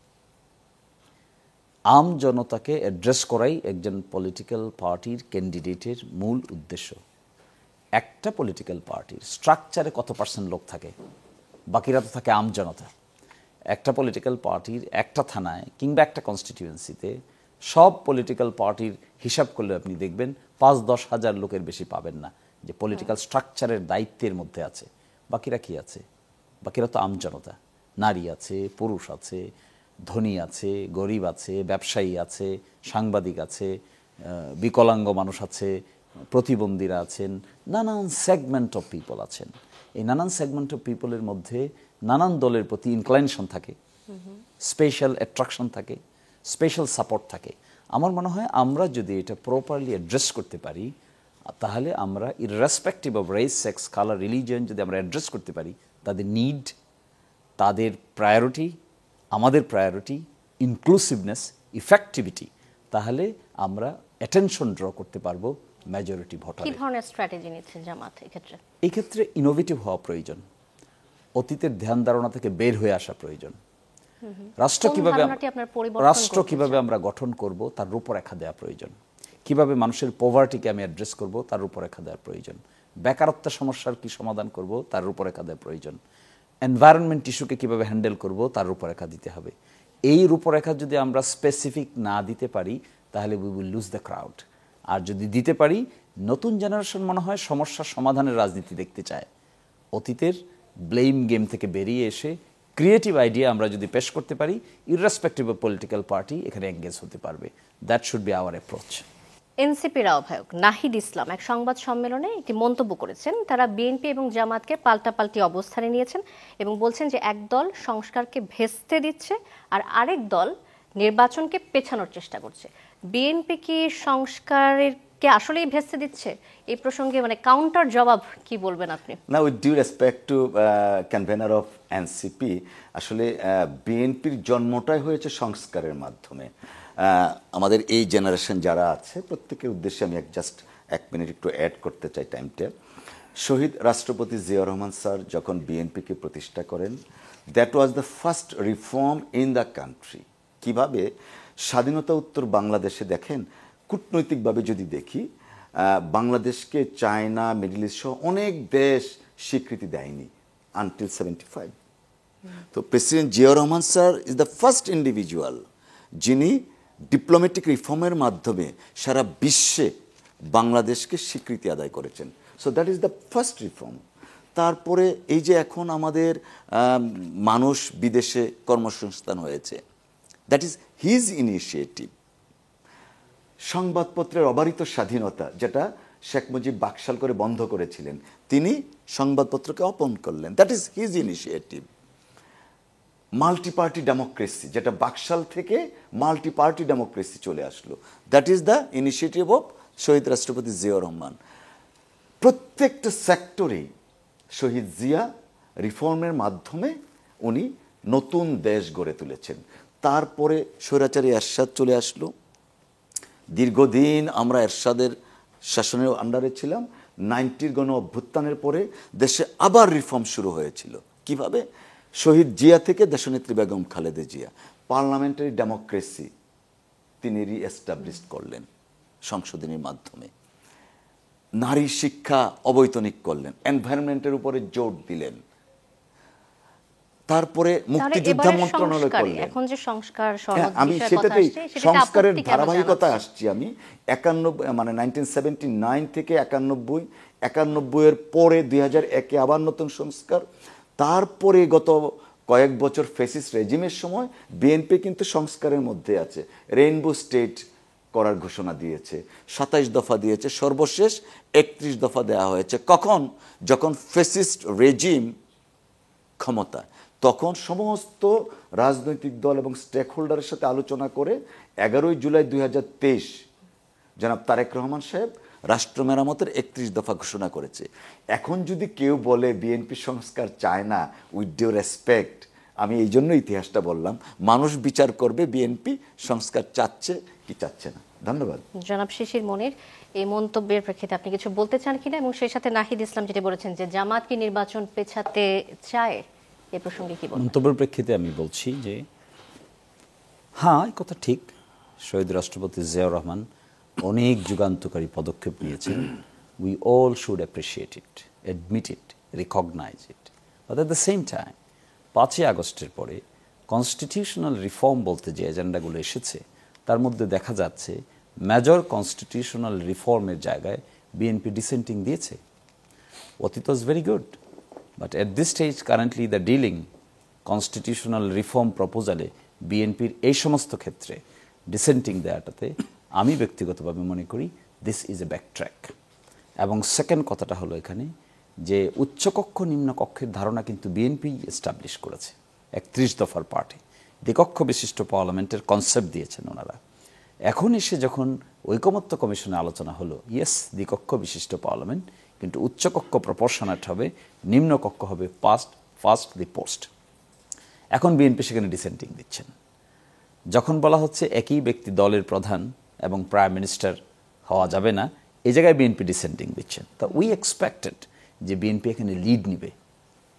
আম জনতাকে অ্যাড্রেস করাই একজন পলিটিক্যাল পার্টির ক্যান্ডিডেটের মূল উদ্দেশ্য। একটা পলিটিক্যাল পার্টির স্ট্রাকচারে কত % লোক থাকে, বাকিরা তো থাকে আম জনতা। একটা পলিটিক্যাল পার্টির একটা থানায় কিংবা একটা কনস্টিটিউয়েন্সিতে সব পলিটিক্যাল পার্টির হিসাব করলে আপনি দেখবেন 5-10 হাজার লোকের বেশি পাবেন না যে পলিটিক্যাল স্ট্রাকচারের দায়িত্বের মধ্যে আছে। বাকিরা কি আছে? বাকিরা তো আম জনতা। নারী আছে, পুরুষ আছে, ধনী আছে, গরিব আছে, ব্যবসায়ী আছে, সাংবাদিক আছে, বিকলাঙ্গ মানুষ আছে, প্রতিবন্ধীরা আছেন, নানান সেগমেন্ট অফ পিপল আছেন। এই নানান সেগমেন্ট অফ পিপলের মধ্যে নানান দলের প্রতি ইনক্লাইনেশন থাকে, স্পেশাল অ্যাট্রাকশন থাকে, স্পেশাল সাপোর্ট থাকে। আমার মনে হয় আমরা যদি এটা প্রপারলি অ্যাড্রেস করতে পারি, তাহলে আমরা irrespective of race, sex, colour, religion যদি আমরা অ্যাড্রেস করতে পারি, তাদের নিড, তাদের প্রায়োরিটি, আমাদের প্রায়োরিটি, ইনক্লুসিভনেস, ইফেক্টিভিটি, তাহলে আমরা অ্যাটেনশন ড্র করতে পারবো মেজরিটি কি ভোটারের। ধরনের স্ট্র্যাটেজি নিচ্ছে জামাত এক্ষেত্রে? এই ক্ষেত্রে ইনোভেটিভ হওয়া প্রয়োজন, অতীতের ধ্যান ধারণা থেকে বের হয়ে আসা প্রয়োজন। রাষ্ট্র কোন কিভাবে ধারণাটি আপনার পরিবর্তন রাষ্ট্র করতে কিভাবে চান? আমরা গঠন করব তার রূপরেখা দেওয়া প্রয়োজন। কিভাবে মানুষের পভার্টিকে আমি অ্যাড্রেস করব তার রূপরেখা দেওয়া প্রয়োজন। বেকারত্ব সমস্যার কি সমাধান করব তার রূপরেখা দেওয়া প্রয়োজন। এনভায়রনমেন্ট ইস্যুকে কিভাবে হ্যান্ডেল করব তার রূপরেখা দিতে হবে। এই রূপরেখা যদি আমরা স্পেসিফিক না দিতে পারি তাহলে we will lose the crowd. আর যদি দিতে পারি, নতুন জেনারেশন মনে হয় সমস্যার সমাধানের রাজনীতি দেখতে চায়। অতীতের ব্লেম গেম থেকে বেরিয়ে এসে ক্রিয়েটিভ আইডিয়া আমরা যদি পেশ করতে পারি, ইররেসপেক্টিভ অফ পলিটিক্যাল পার্টি এখানে এঙ্গেজ হতে পারবে। That should be hour approach. এনসিপির আহ্বায়ক নাহিদ ইসলাম এক সংবাদ সম্মেলনে একটি মন্তব্য করেছেন। তারা বিএনপি এবং জামাতকে পাল্টাপাল্টি অবস্থানে নিয়েছেন এবং বলছেন যে এক দল সংস্কারকে ভেস্তে দিচ্ছে আর আরেক দল নির্বাচনকে পেছানোর চেষ্টা করছে। বিএনপি কি সংস্কারকে আসলেই ভেস্তে দিচ্ছে? এই প্রসঙ্গে মানে কাউন্টার জবাব কি বলবেন আপনি? না, with due respect to convener of NCP, আসলে বিএনপির জন্মটাই হয়েছে সংস্কারের মাধ্যমে। আমাদের এই জেনারেশন যারা আছে প্রত্যেকের উদ্দেশ্যে আমি জাস্ট 1 মিনিট একটু অ্যাড করতে চাই টাইমটা। শহীদ রাষ্ট্রপতি জিয়াউর রহমান স্যার যখন বিএনপিকে প্রতিষ্ঠা করেন, that was the first reform in the country. কিভাবে স্বাধীনতা উত্তর বাংলাদেশে দেখেন, কূটনৈতিকভাবে যদি দেখি, বাংলাদেশকে চায়না, মিডল ইস্ট সহ অনেক দেশ স্বীকৃতি দেয়নি আনটিল 75। তো president Ziaur Rahman sir is the first individual যিনি ডিপ্লোম্যাটিক রিফর্মের মাধ্যমে সারা বিশ্বে বাংলাদেশকে স্বীকৃতি আদায় করেছেন। So that is the first reform. তারপরে এই যে এখন আমাদের মানুষ বিদেশে কর্মসংস্থান হয়েছে, দ্যাট ইজ হিজ ইনিশিয়েটিভ। সংবাদপত্রের অবারিত স্বাধীনতা, যেটা শেখ মুজিব বাকশাল করে বন্ধ করেছিলেন, তিনি সংবাদপত্রকে ওপেন করলেন, that is his initiative. Multi party democracy, যেটা বাকশাল থেকে মাল্টি পার্টি ডেমোক্রেসি চলে আসলো, that is the initiative of শহীদ রাষ্ট্রপতি জিয়াউর রহমান। প্রত্যেকটা সেক্টরেই শহীদ জিয়া রিফর্মের মাধ্যমে উনি নতুন দেশ গড়ে তুলেছেন। তারপরে স্বৈরাচারী এরশাদ চলে আসলো, দীর্ঘদিন আমরা এরশাদের শাসনের আন্ডারে ছিলাম। 90-র গণ অভ্যুত্থানের পরে দেশে আবার রিফর্ম শুরু হয়েছিল। কিভাবে? শহীদ জিয়া থেকে দেশনেত্রী বেগম খালেদা জিয়া পার্লামেন্টারি ডেমোক্রেসি তিনি রিএস্টাবলিশ করলেন সংশোধনীর মাধ্যমে। নারী শিক্ষা অবৈতনিক করলেন, এনভায়রনমেন্টের উপরে জোর দিলেন। তারপরে মুক্তিযোদ্ধা মন্ত্রণালয় করলেন। এখন যে সংস্কার আমি সেটাতেই সংস্কারের ধারাবাহিকতায় আসছি। আমি 1979 থেকে 91 পরে 2001-এ আবার নতুন সংস্কার, তারপরে গত কয়েক বছর ফেসিস্ট রেজিমের সময় বিএনপি কিন্তু সংস্কারের মধ্যে আছে। রেইনবো স্টেট করার ঘোষণা দিয়েছে, 27 দফা দিয়েছে, সর্বশেষ 31 দফা দেওয়া হয়েছে। কখন? যখন ফেসিস্ট রেজিম ক্ষমতা, তখন সমস্ত রাজনৈতিক দল এবং স্টেক হোল্ডারের সাথে আলোচনা করে 11 জুলাই 2023 জনাব তারেক রহমান সাহেব রাষ্ট্র মেরামতের 31 দফা ঘোষণা করেছে। এখন যদি কেউ বলে বিএনপি সংস্কার চায় না, উইথ ডিউ রেসপেক্ট, আমি এই জন্য ইতিহাসটা বললাম, মানুষ বিচার করবে বিএনপি সংস্কার চাচ্ছে কি চাচ্ছে না। ধন্যবাদ। জনাব শিশির মনির, এই মন্তব্যের প্রেক্ষিতে আপনি কিছু বলতে চান কিনা? এবং সেই সাথে নাহিদ ইসলাম যেটা বলেছেন যে জামাত কি নির্বাচন পেছাতে চায়, এ প্রসঙ্গে কি বলবেন? মন্তব্যের প্রেক্ষিতে আমি বলছি যে হ্যাঁ, এই কথা ঠিক। শহীদ রাষ্ট্রপতি জিয়াউর রহমান অনেক যুগান্তকারী পদক্ষেপ নিয়েছেন। We all should appreciate it, admit it, recognise it. But at the same time 5ই আগস্টের পরে কনস্টিটিউশনাল রিফর্ম বলতে যে এজেন্ডাগুলো এসেছে, তার মধ্যে দেখা যাচ্ছে মেজর কনস্টিটিউশনাল রিফর্মের জায়গায় বিএনপি ডিসেন্টিং দিয়েছে। What it was very good. But at this stage, currently the dealing constitutional reform proposal বিএনপির এই সমস্ত ক্ষেত্রে ডিসেন্টিং দেওয়াটাতে আমি ব্যক্তিগতভাবে মনে করি this is a back track. এবং সেকেন্ড কথাটা হলো এখানে যে উচ্চকক্ষ নিম্নকক্ষের ধারণা কিন্তু বিএনপি এস্টাবলিশ করেছে 31 দফার পার্টে। দ্বিকক্ষ বিশিষ্ট পার্লামেন্টের কনসেপ্ট দিয়েছেন ওনারা। এখন এসে যখন ঐকমত্য কমিশনে আলোচনা হলো ইয়েস দ্বিকক্ষ বিশিষ্ট পার্লামেন্ট, কিন্তু উচ্চকক্ষ প্রপোর্শনেট হবে, নিম্নকক্ষ হবে ফার্স্ট দি পোস্ট। এখন বিএনপি সেখানে ডিসেন্টিং দিচ্ছেন। যখন বলা হচ্ছে একই ব্যক্তি দলের প্রধান এবং প্রাইম মিনিস্টার হওয়া যাবে না, এই জায়গায় বিএনপি ডিসেন্টিং দিচ্ছেন। তা উই এক্সপেক্টেড যে বিএনপি এখানে লিড নিবে,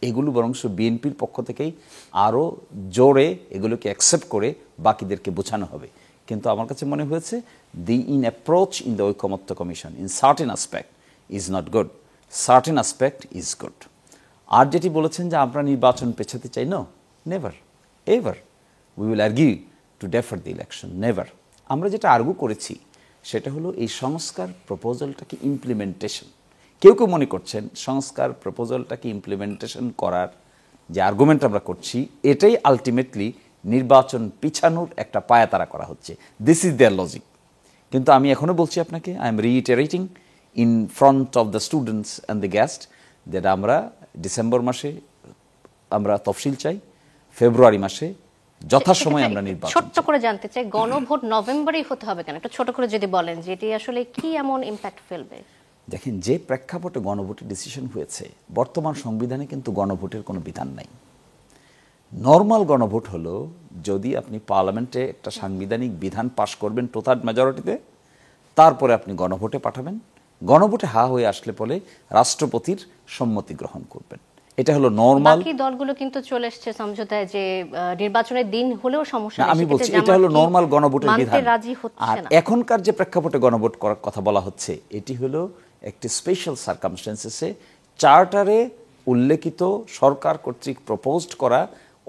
এগুলো বরংশ বিএনপির পক্ষ থেকেই আরও জোরে এগুলোকে অ্যাকসেপ্ট করে বাকিদেরকে বোঝানো হবে। কিন্তু আমার কাছে মনে হয়েছে the in approach in the ঐকমত্য commission in certain aspect is not good, certain aspect is good. আর যেটি বলেছেন যে আমরা নির্বাচন পেছাতে চাই, no, never ever we will argue to defer the election, never. আমরা যেটা আর্গু করেছি সেটা হলো এই সংস্কার প্রপোজালটাকে ইমপ্লিমেন্টেশন। কেউ কেউ মনে করছেন সংস্কার প্রপোজালটাকে ইমপ্লিমেন্টেশন করার যে আর্গুমেন্ট আমরা করছি এটাই আলটিমেটলি নির্বাচন পিছানোর একটা পায়াতারা করা হচ্ছে। This is their logic. কিন্তু আমি এখনও বলছি আপনাকে, I am reiterating in front of the students and the guest যেটা আমরা ডিসেম্বর মাসে আমরা তফসিল চাই, ফেব্রুয়ারি মাসে যথাসময়ে আমরা নির্বাচন। ছোট্ট করে জানতে চাই, গণভোট নভেম্বরেই হতে হবে কেন? একটু ছোট করে যদি বলেন যে এটি আসলে কি এমন ইম্প্যাক্ট ফেলবে? দেখেন, যে প্রেক্ষাপটে গণভোটের ডিসিশন হয়েছে, বর্তমান সংবিধানে কিন্তু গণভোটের কোনো বিধান নাই। নর্মাল গণভোট হলো যদি আপনি পার্লামেন্টে একটা সাংবিধানিক বিধান পাশ করবেন টোটাল মেজরিটিতে, তারপরে আপনি গণভোটে পাঠাবেন। গণভোটে হা হয়ে আসলে পরে রাষ্ট্রপতির সম্মতি গ্রহণ করবেন। এটা হলো নর্মাল। বাকি দলগুলো কিন্তু চলে এসেছে সমঝোতায় যে নির্বাচনের দিন হলেও সমস্যা নেই। আমি বলছি এটা হলো নর্মাল গণভোটের বিধান। রাজি হচ্ছে আর না। এখনকার যে প্রেক্ষাপটে গণভোট করার কথা বলা হচ্ছে এটি হলো একটি স্পেশাল সার্কামস্টেন্সেসে চার্টারে উল্লেখিত সরকার কর্তৃক প্রপোজড করা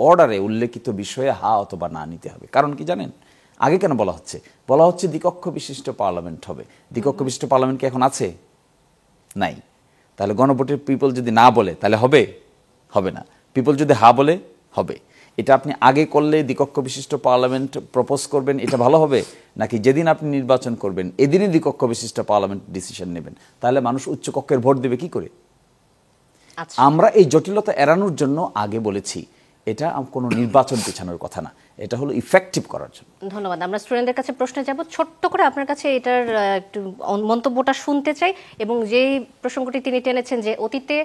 অর্ডারে উল্লেখিত বিষয়ে হা অথবা না নিতে হবে। কারণ কি জানেন, আগে কেন বলা হচ্ছে? বলা হচ্ছে দ্বিকক্ষ বিশিষ্ট পার্লামেন্ট হবে। দ্বিকক্ষ বিশিষ্ট পার্লামেন্ট কি এখন আছে? নাই। তাহলে গণভোটের পিপল যদি না বলে তাহলে হবে? হবে না। পিপল যদি হা বলে হবে। এটা আপনি আগে করলে দ্বিকক্ষ বিশিষ্ট পার্লামেন্ট প্রপোজ করবেন, এটা ভালো হবে? নাকি যেদিন আপনি নির্বাচন করবেন এদিনই দ্বিকক্ষ বিশিষ্ট পার্লামেন্ট ডিসিশন নেবেন? তাহলে মানুষ উচ্চকক্ষের ভোট দেবে কি করে? আচ্ছা, আমরা এই জটিলতা এড়ানোর জন্য আগে বলেছি এটা কোনো নির্বাচন পেছানোর কথা না, এটা হলো ইফেক্টিভ করার জন্য। ধন্যবাদ। আমরা স্টুডেন্টদের কাছে প্রশ্নে যাব। ছোট্ট করে আপনার কাছে এটার একটু মন্তব্যটা শুনতে চাই। এবং যেই প্রসঙ্গটি তিনি টেনেছেন যে অতীতে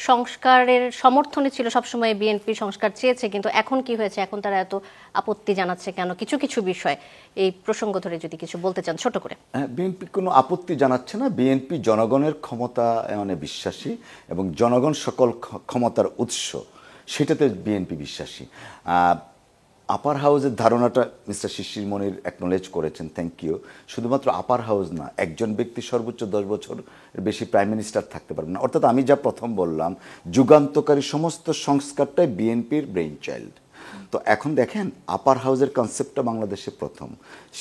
সংস্কারের সমর্থনে ছিল, সবসময় বিএনপি সংস্কার চেয়েছে, কিন্তু এখন কি হয়েছে, এখন তারা এত আপত্তি জানাচ্ছে কেন? কিছু কিছু বিষয় এই প্রসঙ্গ ধরে যদি কিছু বলতে চান ছোট করে। বিএনপি কোনো আপত্তি জানাচ্ছে না। বিএনপি জনগণের ক্ষমতা মানে বিশ্বাসী এবং জনগণ সকল ক্ষমতার উৎস, সেটাতে বিএনপি বিশ্বাসী। আপার হাউসের ধারণাটা মিস্টার শিশির মনির অ্যাকনোলেজ করেছেন, থ্যাংক ইউ। শুধুমাত্র আপার হাউস না, একজন ব্যক্তি সর্বোচ্চ 10 বছর বেশি প্রাইম মিনিস্টার থাকতে পারবেন না। অর্থাৎ আমি যা প্রথম বললাম, যুগান্তকারী সমস্ত সংস্কারটাই বিএনপির ব্রেইন চাইল্ড। তো এখন দেখেন আপার হাউসের কনসেপ্টটা বাংলাদেশে প্রথম,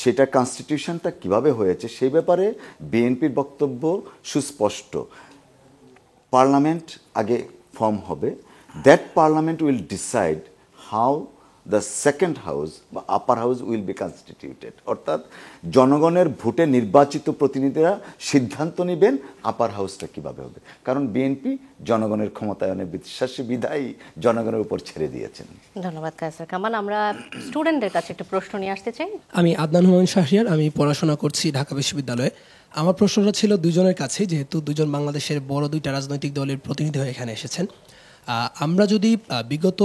সেটা কনস্টিটিউশনটা কিভাবে হয়েছে সেই ব্যাপারে বিএনপির বক্তব্য সুস্পষ্ট। পার্লামেন্ট আগে ফর্ম হবে, that parliament will decide how the second house বা upper house will be constituted. অর্থাৎ জনগণের ভোটে নির্বাচিত প্রতিনিধিরা সিদ্ধান্ত নেবেন আপার হাউসটা কিভাবে হবে। কারণ বিএনপি জনগণের ক্ষমতায়নে বিশ্বাসী বিধায়ী জনগণের উপর ছেড়ে দিয়েছেন। ধন্যবাদ কায়সার কামাল। আমরা স্টুডেন্টদের কাছে একটা প্রশ্ন নিয়ে আসতে চাই। আমি আদনান হুমায়ুন শাহরিয়ার, আমি পড়াশোনা করছি ঢাকা বিশ্ববিদ্যালয়ে। আমার প্রশ্নটা ছিল দুজনের কাছে, যেহেতু দুজন বাংলাদেশের বড় দুইটা রাজনৈতিক দলের প্রতিনিধি হয়ে এখানে এসেছেন। আমরা যদি বিগত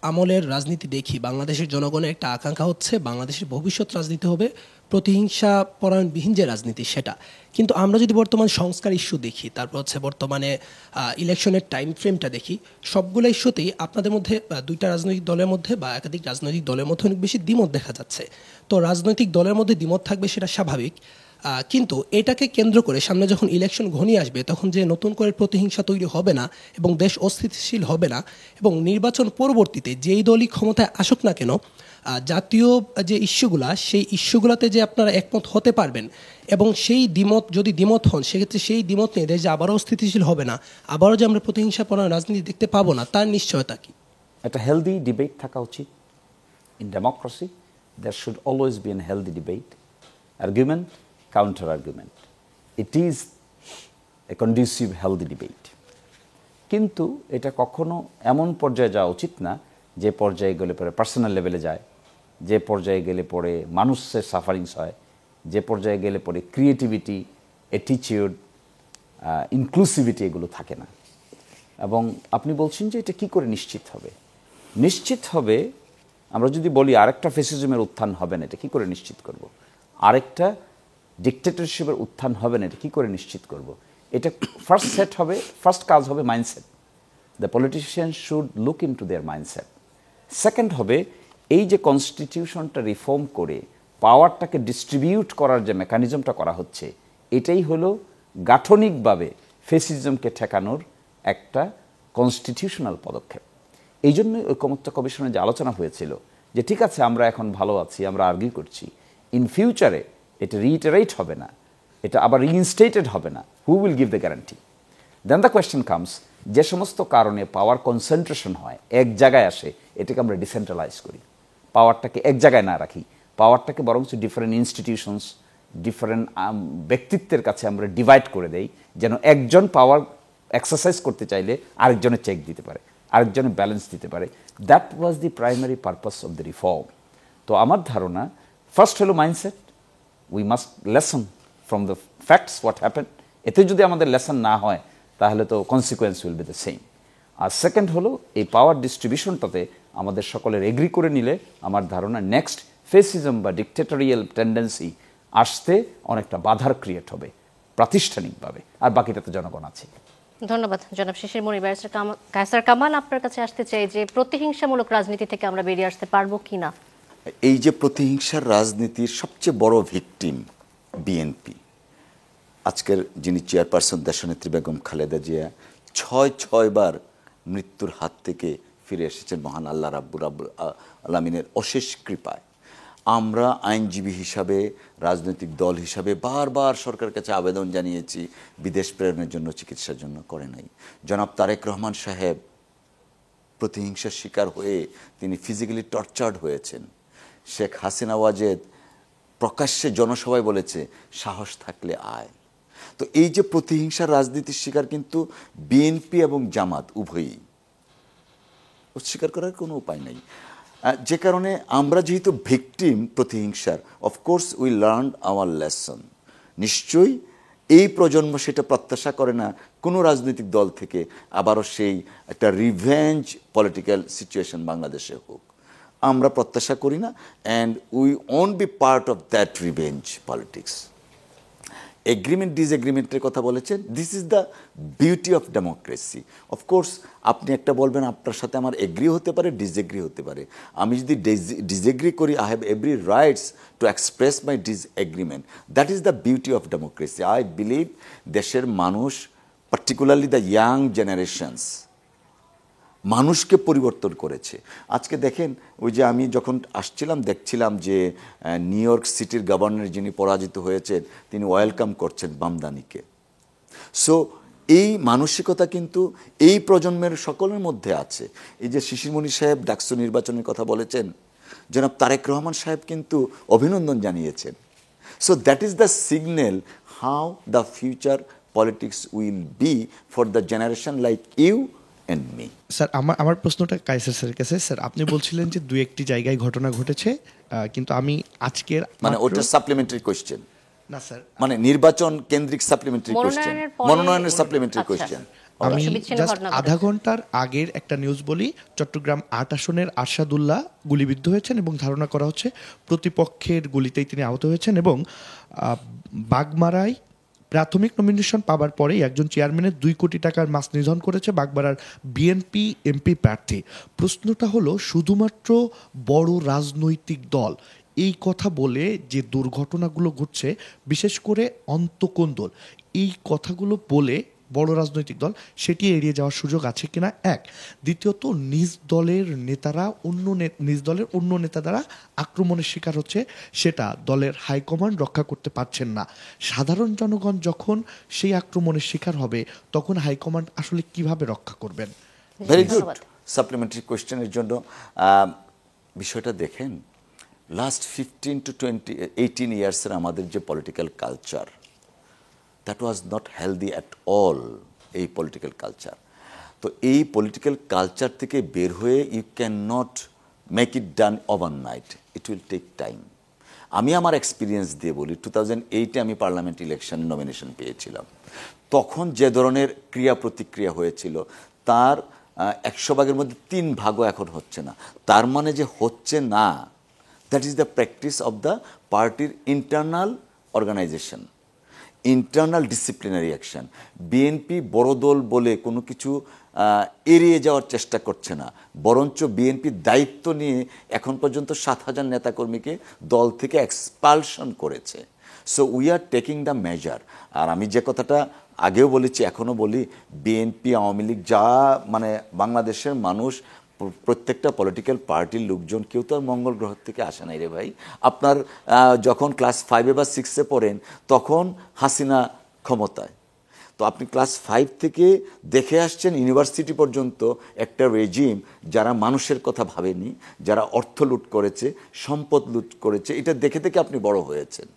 আমলের রাজনীতি দেখি, বাংলাদেশের জনগণের একটা আকাঙ্ক্ষা হচ্ছে বাংলাদেশের ভবিষ্যৎ রাজনীতি হবে প্রতিহিংসা পরায়ণবিহীন যে রাজনীতি সেটা। কিন্তু আমরা যদি বর্তমান সংস্কার ইস্যু দেখি, তারপর হচ্ছে বর্তমানে ইলেকশনের টাইম ফ্রেমটা দেখি, সবগুলো ইস্যুতেই আপনাদের মধ্যে দুইটা রাজনৈতিক দলের মধ্যে বা একাধিক রাজনৈতিক দলের মধ্যে অনেক বেশি দ্বিমত দেখা যাচ্ছে। তো রাজনৈতিক দলের মধ্যে দ্বিমত থাকবে, সেটা স্বাভাবিক। কিন্তু এটাকে কেন্দ্র করে সামনে যখন ইলেকশন ঘনিয়ে আসবে, তখন যে নতুন করে প্রতিহিংসা তৈরি হবে না এবং দেশ অস্থিতিশীল হবে না, এবং নির্বাচন পরবর্তীতে যেই দলই ক্ষমতায় আসুক না কেন, জাতীয় যে ইস্যুগুলা, সেই ইস্যুগুলোতে যে আপনারা একমত হতে পারবেন এবং সেই দ্বিমত যদি দ্বিমত হন, সেক্ষেত্রে সেই দ্বিমত নিয়ে দেশ যে আবারও অস্থিতিশীল হবে না, আবারও যে আমরা প্রতিহিংসাপরায়ণ রাজনীতি দেখতে পাবো না, তার নিশ্চয়তা কি? একটা হেলদি ডিবেট থাকা উচিত। In democracy there should always be a healthy debate, argument, counter argument. It is a conducive healthy debate. কিন্তু এটা কখনো এমন পর্যায়ে যাওয়া উচিত না যে পর্যায়ে গেলে পরে পার্সোনাল লেভেলে যায়, যে পর্যায়ে গেলে পরে মানুষের সাফারিংস হয়, যে পর্যায়ে গেলে পরে ক্রিয়েটিভিটি, অ্যাটিটিউড, ইনক্লুসিভিটি এগুলো থাকে না। এবং আপনি বলছেন যে এটা কি করে নিশ্চিত হবে? নিশ্চিত হবে, আমরা যদি বলি আরেকটা ফ্যাসিজমের উত্থান হবে না, এটা কি করে নিশ্চিত করব? আরেকটা ডিক্টেটরশিপের উত্থান হবে না, এটা কি করে নিশ্চিত করব? এটা ফার্স্ট কাজ হবে mindset. The politician should look in to their mindset. Second হবে, এই যে কনস্টিটিউশনটা রিফর্ম করে পাওয়ারটাকে ডিস্ট্রিবিউট করার যে মেকানিজমটা করা হচ্ছে, এটাই হলো গাঠনিকভাবে ফ্যাসিজমকে ঠেকানোর একটা কনস্টিটিউশনাল পদক্ষেপ। এই জন্যই ঐকমত্য কমিশনে যে আলোচনা হয়েছিল যে ঠিক আছে আমরা এখন ভালো আছি, আমরা আর্গিউ করছি, ইন ফিউচারে এটা রিইটারেট হবে না, এটা আবার রিইনস্টেটেড হবে না, who will give the guarantee? Then the question comes, যে সমস্ত কারণে পাওয়ার কনসেন্ট্রেশন হয়, এক জায়গায় আসে, এটাকে আমরা ডিসেন্ট্রালাইজ করি, পাওয়ারটাকে এক জায়গায় না রাখি, পাওয়ারটাকে বরঞ্চ ডিফারেন্ট ইনস্টিটিউশনস, ডিফারেন্ট ব্যক্তিত্বের কাছে আমরা ডিভাইড করে দেই, যেন একজন পাওয়ার এক্সারসাইজ করতে চাইলে আরেকজনের চেক দিতে পারে, আরেকজনের ব্যালেন্স দিতে পারে। That was the primary purpose of the reform. তো আমার ধারণা ফার্স্ট হলো mindset, we must lesson from the facts what happen. এতে যদি আমাদের লেসন না হয় তাহলে তো consequence will be the same. আর সেকেন্ড হলো এই পাওয়ার ডিস্ট্রিবিউশনটাতে আমাদের সকলের এগ্রি করে নিলে আমার ধারণা নেক্সট ফেসিজম বা ডিক্টেটরিয়াল টেন্ডেন্সি আসতে অনেকটা বাধার ক্রিয়েট হবে প্রাতিষ্ঠানিকভাবে, আর বাকিটা তো জনগণ আছে। ধন্যবাদ জনাব শিশির মনির। ব্যারিস্টার কায়সার কামাল, আপনার কাছে আসতে চাই যে প্রতিহিংসামূলক রাজনীতি থেকে আমরা বেরিয়ে আসতে পারবো কিনা? এই যে প্রতিহিংসার রাজনীতির সবচেয়ে বড় ভিকটিম বিএনপি। আজকের যিনি চেয়ারপারসন দেশনেত্রী বেগম খালেদা জিয়া ৬বার মৃত্যুর হাত থেকে ফিরে এসেছেন মহান আল্লাহ রাব্বুল আলামিনের অশেষ কৃপায়। আমরা আইনজীবী হিসাবে, রাজনৈতিক দল হিসাবে বারবার সরকারের কাছে আবেদন জানিয়েছি বিদেশ প্রেরণের জন্য, চিকিৎসার জন্য, করে নাই। জনাব তারেক রহমান সাহেব প্রতিহিংসার শিকার হয়ে তিনি ফিজিক্যালি টর্চার্ড হয়েছেন। শেখ হাসিনা ওয়াজেদ প্রকাশ্যে জনসভায় বলেছে সাহস থাকলে আয়। তো এই যে প্রতিহিংসার রাজনীতির শিকার কিন্তু বিএনপি এবং জামাত উভয়ই, অস্বীকার করার কোনো উপায় নেই। যে কারণে আমরা যেহেতু ভিকটিম প্রতিহিংসার, of course we learn hour lesson. নিশ্চয়ই এই প্রজন্ম সেটা প্রত্যাশা করে না কোনো রাজনৈতিক দল থেকে আবারও সেই একটা রিভেঞ্জ পলিটিক্যাল সিচুয়েশন বাংলাদেশে হোক, আমরা প্রত্যাশা করি না। And we won't be part of that revenge politics. Agreement ডিসএগ্রিমেন্টের কথা বলেছেন, this is the beauty of democracy. Of course আপনি একটা বলবেন, আপনার সাথে আমার এগ্রি হতে পারে, ডিসএগ্রি হতে পারে। আমি যদি ডিসএগ্রি করি, I have every rights to express my disagreement. That is the beauty of democracy. I believe দেশের মানুষ, পার্টিকুলারলি দ্য ইয়াং জেনারেশনস, মানুষকে পরিবর্তন করেছে। আজকে দেখেন, ওই যে আমি যখন আসছিলাম দেখছিলাম যে নিউ ইয়র্ক সিটির গভর্নর যিনি পরাজিত হয়েছেন তিনি ওয়েলকাম করছেন বামদানিকে। সো এই মানসিকতা কিন্তু এই প্রজন্মের সকলের মধ্যে আছে। এই যে শিশিরমণি সাহেব ডাকসু নির্বাচনের কথা বলেছেন, জনাব তারেক রহমান সাহেব কিন্তু অভিনন্দন জানিয়েছেন। So that is the signal how the future politics will be for the generation like you and me. Sir, আমার প্রশ্নটা কায়সার স্যারের কাছে। স্যার, আপনি বলছিলেন যে দু একটি জায়গায় ঘটনা ঘটেছে, কিন্তু আমি আজকের মানে ওটা সাপ্লিমেন্টারি কোয়েশ্চেন না স্যার, মানে নির্বাচন কেন্দ্রিক সাপ্লিমেন্টারি কোয়েশ্চেন, মনোনয়নের সাপ্লিমেন্টারি কোয়েশ্চেন। আমি জাস্ট আধা ঘন্টার আগের একটা নিউজ বলি। চট্টগ্রাম ৮ আসনের আরশাদুল্লাহ গুলিবিদ্ধ হয়েছেন এবং ধারণা করা হচ্ছে প্রতিপক্ষের গুলিতেই তিনি আহত হয়েছেন। এবং বাগমারায় প্রাথমিক নমিনেশন পাবার পরেই একজন চেয়ারম্যানের 2 কোটি টাকার মাছ নিধন করেছে বাগমারার বিএনপি এমপি প্রার্থী। প্রশ্নটা হলো, শুধুমাত্র বড় রাজনৈতিক দল এই কথা বলে যে দুর্ঘটনাগুলো ঘটছে, বিশেষ করে অন্তকোন্দল, এই কথাগুলো বলে বড় রাজনৈতিক দল সেটি এড়িয়ে যাওয়ার সুযোগ আছে কিনা, এক। দ্বিতীয়ত, নিজ দলের অন্য নেতা দ্বারা আক্রমণের শিকার হচ্ছে, সেটা দলের হাইকমান্ড রক্ষা করতে পারছেন না। সাধারণ জনগণ যখন সেই আক্রমণের শিকার হবে তখন হাইকমান্ড আসলে কিভাবে রক্ষা করবেন? ভেরি গুড সাপ্লিমেন্টারি কোয়েশ্চেনের জন্য। বিষয়টা দেখেন, লাস্ট 15 to 18 ইয়ার্সের আমাদের যে political culture, that was not healthy at all. এই পলিটিক্যাল কালচার, তো এই পলিটিক্যাল কালচার থেকে বের হয়ে you can not make it done overnight, it will take time. আমি আমার এক্সপিরিয়েন্স দিয়ে বলি, 2008-এ আমি পার্লামেন্ট ইলেকশন নমিনেশন পেয়েছিলাম। তখন যে ধরনের ক্রিয়া প্রতিক্রিয়া হয়েছিল তার 100 ভাগের মধ্যে 3 ভাগও এখন হচ্ছে না। তার মানে যে হচ্ছে না, that is the practice of the পার্টির internal organisation, internal disciplinary action. BNP বড় দল বলে কোনো কিছু এড়িয়ে যাওয়ার চেষ্টা করছে না, বরঞ্চ বিএনপি দায়িত্ব নিয়ে এখন পর্যন্ত 7,000 নেতাকর্মীকে দল থেকে এক্সপালশন করেছে। So we are taking the measure. আর আমি যে কথাটা আগেও বলেছি, এখনও বলি, বিএনপি, আওয়ামী লীগ যা মানে বাংলাদেশের মানুষ, প্রত্যেকটা পলিটিক্যাল পার্টির লোকজন কেউ তো আর মঙ্গল গ্রহ থেকে আসে নাই রে ভাই। আপনার যখন ক্লাস 5-এ বা 6-এ পড়েন তখন হাসিনা ক্ষমতায়, তো আপনি ক্লাস 5 থেকে দেখে আসছেন ইউনিভার্সিটি পর্যন্ত একটা রেজিম যারা মানুষের কথা ভাবেনি, যারা অর্থ লুট করেছে, সম্পদ লুট করেছে, এটা দেখে দেখে আপনি বড় হয়েছেন।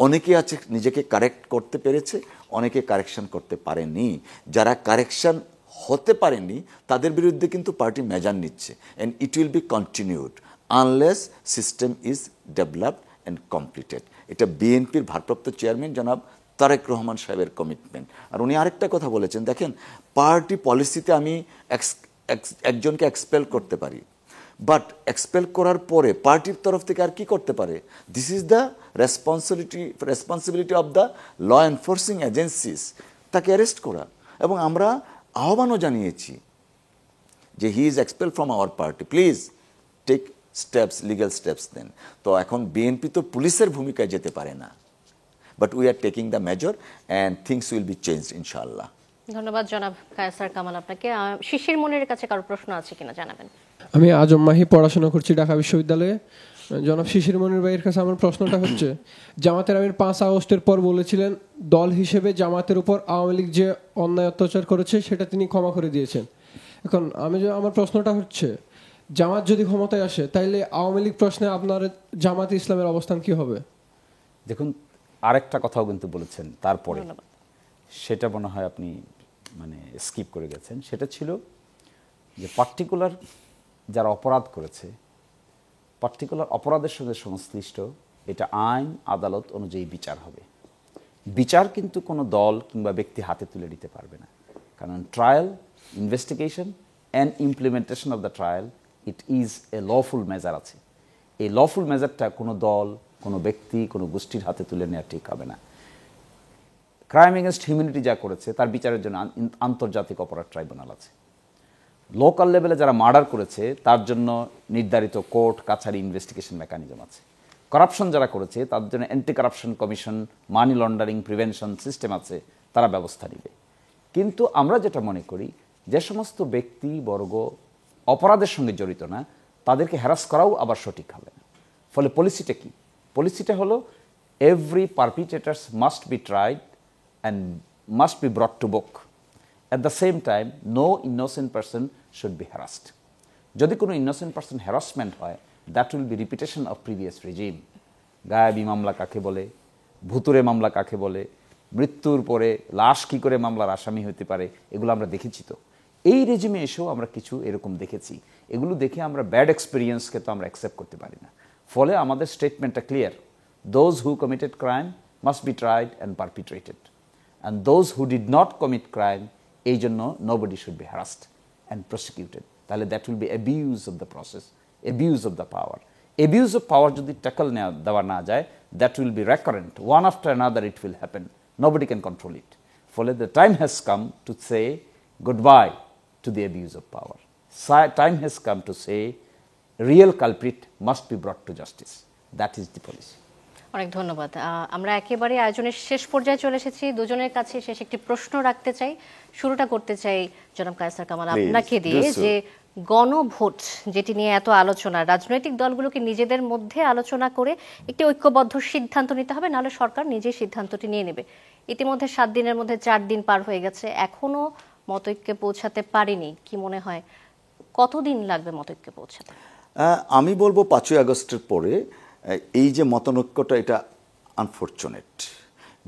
অনেকে আছে নিজেকে কারেক্ট করতে পেরেছে, অনেকে কারেকশন করতে পারেনি। যারা কারেকশন হতে পারেনি তাদের বিরুদ্ধে কিন্তু পার্টি মেজার নিচ্ছে, and it will be continued unless system is developed and completed. এটা বিএনপির ভারপ্রাপ্ত চেয়ারম্যান জনাব তারেক রহমান সাহেবের কমিটমেন্ট। আর উনি আরেকটা কথা বলেছেন, দেখেন, পার্টি পলিসিতে আমি একজনকে এক্সপেল করতে পারি, বাট এক্সপেল করার পরে পার্টির তরফ থেকে আর কি করতে পারে? This is the responsibility of the law enforcing agencies, তাকে অ্যারেস্ট করা। এবং আমরা আহ্বানও জানিয়েছি যে he is expel from our party, please take steps, legal steps দেন। তো এখন বিএনপি তো পুলিশের ভূমিকায় যেতে পারে না, but we are taking the major and things will be changed ইনশাআল্লাহ। ধন্যবাদ জনাব কায়সার কামাল আপনাকে। শিশির মনির কাছে কারো প্রশ্ন আছে কিনা জানাবেন। আমি আজম মাহি, পড়াশোনা করছি ঢাকা বিশ্ববিদ্যালয়ে। জনাব শিশির মনির ভাইয়ের কাছে আমার প্রশ্নটা হচ্ছে, জামাতের আমির 5 আগস্টের পর বলেছিলেন দল হিসেবে জামাতের উপর আওয়ামী লীগ যে অন্যায় অত্যাচার করেছে সেটা তিনি ক্ষমা করে দিয়েছেন। এখন আমার প্রশ্নটা হচ্ছে, জামাত যদি ক্ষমতায় আসে তাইলে আওয়ামী লীগ প্রশ্নে আপনার জামাত ইসলামের অবস্থান কি হবে? দেখুন, আরেকটা কথাও কিন্তু বলেছেন তারপরে, সেটা মনে হয় আপনি মানে স্কিপ করে গেছেন। সেটা ছিল যে পার্টিকুলার যারা অপরাধ করেছে, পার্টিকুলার অপরাধের সঙ্গে সংশ্লিষ্ট, এটা আইন আদালত অনুযায়ী বিচার হবে। বিচার কিন্তু কোনো দল কিংবা ব্যক্তি হাতে তুলে দিতে পারবে না, কারণ trial, investigation and implementation of the trial, it is a lawful measure আছে। এই লফুল মেজারটা কোনো দল, কোনো ব্যক্তি, কোনো গোষ্ঠীর হাতে তুলে নেওয়া ঠিক হবে না। ক্রাইম এগেনস্ট হিউম্যানিটি যা করেছে তার বিচারের জন্য আন্তর্জাতিক অপরাধ ট্রাইব্যুনাল আছে। লোকাল লেভেলে যারা মার্ডার করেছে তার জন্য নির্ধারিত কোর্ট কাছারি ইনভেস্টিগেশন মেকানিজম আছে। করাপশন যারা করেছে তাদের জন্য anti corruption commission, money laundering prevention system আছে, তারা ব্যবস্থা নেবে। কিন্তু আমরা যেটা মনে করি, যে সমস্ত ব্যক্তি বর্গ অপরাধের সঙ্গে জড়িত না তাদেরকে হ্যারাস করাও আবার সঠিক হবে না। ফলে পলিসিটা কি? পলিসিটা হলো every পারপিট্রেটার্স must be tried and must be brought to book. At the same time, no innocent person should be harassed. যদি কোনো innocent person harassment হয়, that will be repetition of previous regime. গায়েবী মামলা কাকে বলে, ভুতুরে মামলা কাকে বলে, মৃত্যুর পরে লাশ কী করে মামলার আসামি হতে পারে, এগুলো আমরা দেখেছি। তো এই রেজিমে এসেও আমরা কিছু এরকম দেখেছি। এগুলো দেখে আমরা ব্যাড এক্সপিরিয়েন্সকে তো আমরা অ্যাকসেপ্ট করতে পারি না। ফলে আমাদের স্টেটমেন্টটা clear, those who committed crime must be tried and perpetrated, and those who did not commit crime, এই জন্য nobody should be harassed and prosecuted. তাহলে that will be abuse of the process, abuse of the power. Abuse of power যদি tackle দেওয়া না যায়, that will be recurrent, one after another it will happen, nobody can control it. ফলে the time has come to say goodbye to the abuse of power. Time has come to say real culprit must be brought to justice. That is the policy. অনেক ধন্যবাদ। আমরা একেবারে আয়োজনের শেষ পর্যায়ে চলে এসেছি। দুজনের কাছে শেষ একটি প্রশ্ন রাখতে চাই, শুরুটা করতে চাই জনাব কায়সার কামাল আপনাকে দিয়ে, যে গণভোট যেটি নিয়ে এত আলোচনা, রাজনৈতিক দলগুলোকে নিজেদের মধ্যে আলোচনা করে একটি ঐক্যবদ্ধ সিদ্ধান্ত নিতে হবে, নাহলে সরকার নিজেই সিদ্ধান্তটি নিয়ে নেবে। ইতিমধ্যে 7 দিনের মধ্যে 4 দিন পার হয়ে গেছে, এখনো মতৈক্যে পৌঁছাতে পারিনি। কি মনে হয় কতদিন লাগবে মতৈক্যে পৌঁছাতে? আমি বলবো 5ই আগস্টের পরে এই যে মতানৈক্যটা, এটা আনফরচুনেট।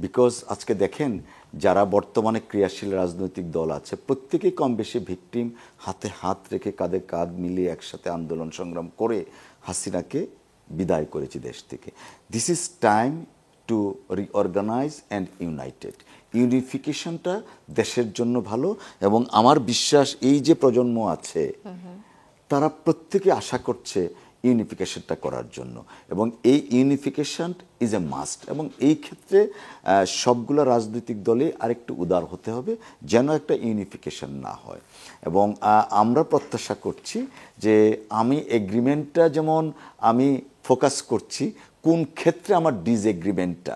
বিকজ আজকে দেখেন যারা বর্তমানে ক্রিয়াশীল রাজনৈতিক দল আছে প্রত্যেকেই কম বেশি ভিকটিম, হাতে হাত রেখে কাঁধে কাঁধ মিলিয়ে একসাথে আন্দোলন সংগ্রাম করে হাসিনাকে বিদায় করেছি দেশ থেকে। This is time to reorganise and united. ইউনিফিকেশনটা দেশের জন্য ভালো, এবং আমার বিশ্বাস এই যে প্রজন্ম আছে তারা প্রত্যেকে আশা করছে ইউনিফিকেশনটা করার জন্য, এবং এই ইউনিফিকেশন ইজ এ মাস্ট। এবং এই ক্ষেত্রে সবগুলো রাজনৈতিক দলে আরেকটু উদার হতে হবে যেন একটা ইউনিফিকেশন না হয়। এবং আমরা প্রত্যাশা করছি যে আমি এগ্রিমেন্টটা যেমন আমি ফোকাস করছি কোন ক্ষেত্রে আমার ডিসএগ্রিমেন্টটা,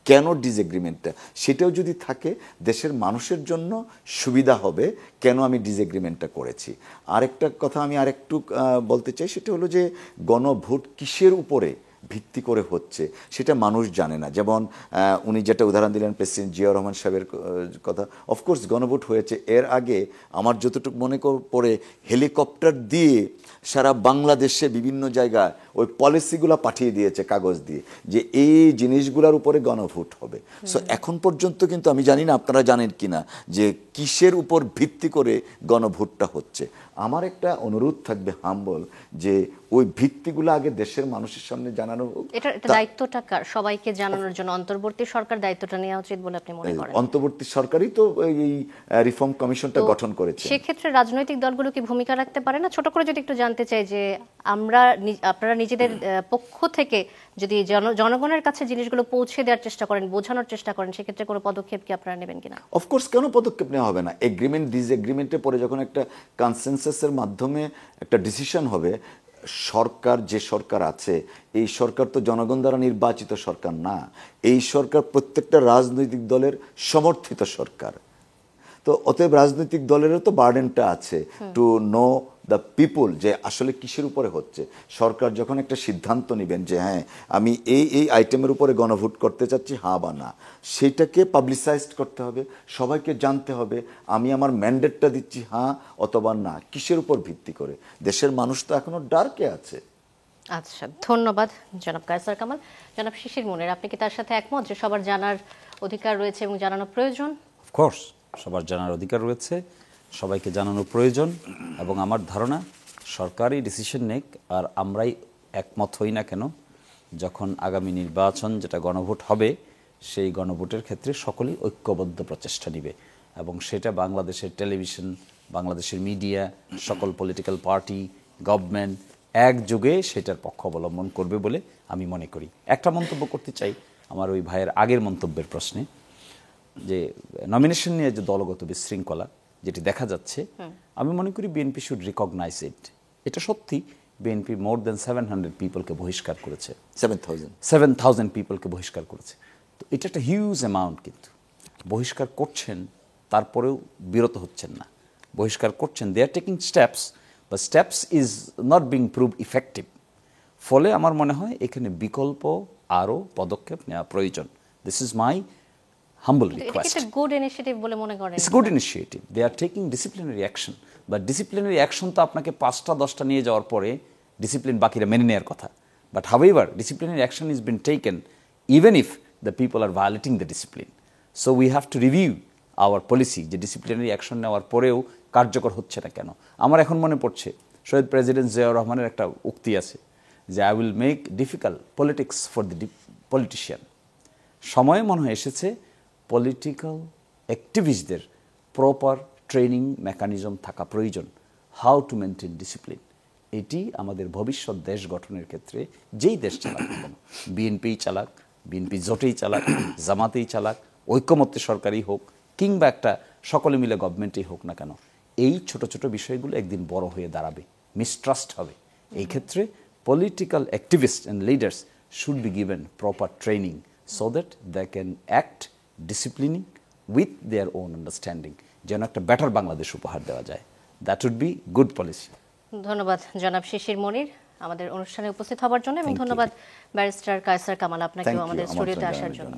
কেন ডিসএগ্রিমেন্টটা, সেটাও যদি থাকে দেশের মানুষের জন্য সুবিধা হবে কেন আমি ডিসএগ্রিমেন্টটা করেছি। আরেকটা কথা আমি আরেকটু বলতে চাই, সেটা হলো যে গণভোট কিসের উপরে ভিত্তি করে হচ্ছে সেটা মানুষ জানে না। যেমন উনি যেটা উদাহরণ দিলেন প্রেসিডেন্ট জিয়াউর রহমান সাহেবের কথা, অফকোর্স গণভোট হয়েছে, এর আগে আমার যতটুকু মনে পড়ে হেলিকপ্টার দিয়ে সারা বাংলাদেশে বিভিন্ন জায়গায় ওই পলিসিগুলো পাঠিয়ে দিয়েছে কাগজ দিয়ে যে এই জিনিসগুলোর উপরে গণভোট হবে। সো এখন পর্যন্ত কিন্তু আমি জানি না আপনারা জানেন কিনা যে কিসের উপর ভিত্তি করে গণভোটটা হচ্ছে। আমার একটা অনুরোধ থাকবে হাম্বল যে ওই ভিত্তিগুলো আগে দেশের মানুষের সামনে জানানো হোক। এটা দায়িত্বটা কার সবাইকে জানানোর জন্য? অন্তর্বর্তী সরকার দায়িত্বটা নেওয়া উচিত বলে আপনি মনে করেন? অন্তর্বর্তী সরকারই তো এই রিফর্ম কমিশনটা গঠন করেছে। সেক্ষেত্রে রাজনৈতিক দলগুলো কি ভূমিকা রাখতে পারে না? ছোট করে যদি একটু জানতে চাই যে আপনারা নিজেদের পক্ষ থেকে যদি জনগণের কাছে জিনিসগুলো পৌঁছে দেওয়ার চেষ্টা করেন, বোঝানোর চেষ্টা করেন, সেক্ষেত্রে কোনো পদক্ষেপ কি আপনারা নেবেন কিনা? অফকোর্স, কেন পদক্ষেপ নেওয়া হবে না? এগ্রিমেন্ট ডিসএগ্রিমেন্টের পরে যখন একটা কনসেনসাসের মাধ্যমে একটা ডিসিশন হবে, সরকার যে সরকার আছে এই সরকার তো জনগণ দ্বারা নির্বাচিত সরকার না, এই সরকার প্রত্যেকটা রাজনৈতিক দলের সমর্থিত সরকার। তো অতএব রাজনৈতিক দলেরও তো বার্ডেনটা আছে টু নো দ্য পিপুল যে আসলে কিসের উপরে হচ্ছে। সরকার যখন একটা সিদ্ধান্ত নেবেন যে হ্যাঁ আমি এই আইটেমের উপরে গণভোট করতে চাচ্ছি, হ্যাঁ বা না, সেটাকে পাবলিসাইজড করতে হবে, সবাইকে জানতে হবে আমি আমার ম্যান্ডেটটা দিচ্ছি হ্যাঁ অথবা না, কিসের উপর ভিত্তি করে। দেশের মানুষ তো এখনো ডার্কে আছে। আচ্ছা, ধন্যবাদ জনাব কায়সার কামাল। জনাব শিশির মুনির, আপনি কি তার সাথে একমত যে সবার জানার অধিকার রয়েছে এবং জানানো প্রয়োজন? অফকোর্স, সবার জানার অধিকার রয়েছে, সবাইকে জানানো প্রয়োজন, এবং আমার ধারণা সরকারই ডিসিশন নেক আর আমরাই একমত হই না কেন, যখন আগামী নির্বাচন যেটা গণভোট হবে সেই গণভোটের ক্ষেত্রে সকলেই ঐক্যবদ্ধ প্রচেষ্টা নেবে, এবং সেটা বাংলাদেশের টেলিভিশন, বাংলাদেশের মিডিয়া, সকল পলিটিক্যাল পার্টি, গভর্নমেন্ট একযোগে সেটার পক্ষ অবলম্বন করবে বলে আমি মনে করি। একটা মন্তব্য করতে চাই আমার ওই ভাইয়ের আগের মন্তব্যের প্রশ্নে, যে নমিনেশন নিয়ে যে দলগত বিশৃঙ্খলা যেটি দেখা যাচ্ছে, আমি মনে করি বিএনপি শুড রিকগনাইজ ইট। এটা সত্যি, বিএনপি মোর দেন 700 পিপলকে বহিষ্কার করেছে, 7,000 পিপলকে বহিষ্কার করেছে। তো এটা একটা হিউজ অ্যামাউন্ট, কিন্তু বহিষ্কার করছেন তারপরেও বিরত হচ্ছেন না, বহিষ্কার করছেন, they are taking steps, but steps is not being prove effective. ফলে আমার মনে হয় এখানে বিকল্প আরও পদক্ষেপ নেওয়া প্রয়োজন। This is my humble request. It's a good initiative বলে মনে করেন? It's a good initiative. They are taking disciplinary action. But disciplinary action তো আপনাকে 5টা 10টা নিয়ে যাওয়ার পরে ডিসিপ্লিন বাকিরা মেনে নেওয়ার কথা। But however, disciplinary action is been taken even if the people are violating the discipline. So we have to review our policy যে disciplinary action নেওয়ার পরেও কার্যকর হচ্ছে না কেন। আমার এখন মনে পড়ছে শহীদ প্রেসিডেন্ট জিয়াউর রহমানের একটা উক্তি আছে যে I will make difficult politics for the politician. সময় মনে হয় এসেছে পলিটিক্যাল অ্যাক্টিভিস্টদের প্রপার ট্রেনিং মেকানিজম থাকা প্রয়োজন, হাউ টু মেনটেন ডিসিপ্লিন। এটি আমাদের ভবিষ্যৎ দেশ গঠনের ক্ষেত্রে যেই দেশ চালাক কেন, বিএনপিই চালাক, বিএনপি জোটেই চালাক, জামাতেই চালাক, ঐক্যমত্যে সরকারই হোক কিংবা একটা সকলে মিলে গভর্নমেন্টেই হোক না কেন, এই ছোট ছোট বিষয়গুলো একদিন বড় হয়ে দাঁড়াবে, মিসট্রাস্ট হবে। এই ক্ষেত্রে political activist and leaders should be given proper training so that they can act disciplining with their own understanding, যেন একটা বেটার বাংলাদেশ উপহার দেওয়া যায়। That would be good policy. ধন্যবাদ জনাব শিশির মুনির আমাদের অনুষ্ঠানে উপস্থিত হবার জন্য, এবং ধন্যবাদ ব্যারিস্টার কায়সার কামাল আপনাকেও আমাদের স্টুডিওতে আসার জন্য।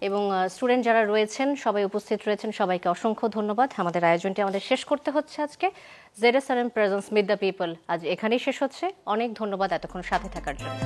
এবং স্টুডেন্ট যারা রয়েছেন সবাই উপস্থিত রয়েছেন, সবাইকে অসংখ্য ধন্যবাদ। আমাদের আয়োজনটি আমাদের শেষ করতে হচ্ছে আজকে। ZSRM presence with the people আজ এখানেই শেষ হচ্ছে। অনেক ধন্যবাদ এতক্ষণ সাথে থাকার জন্য।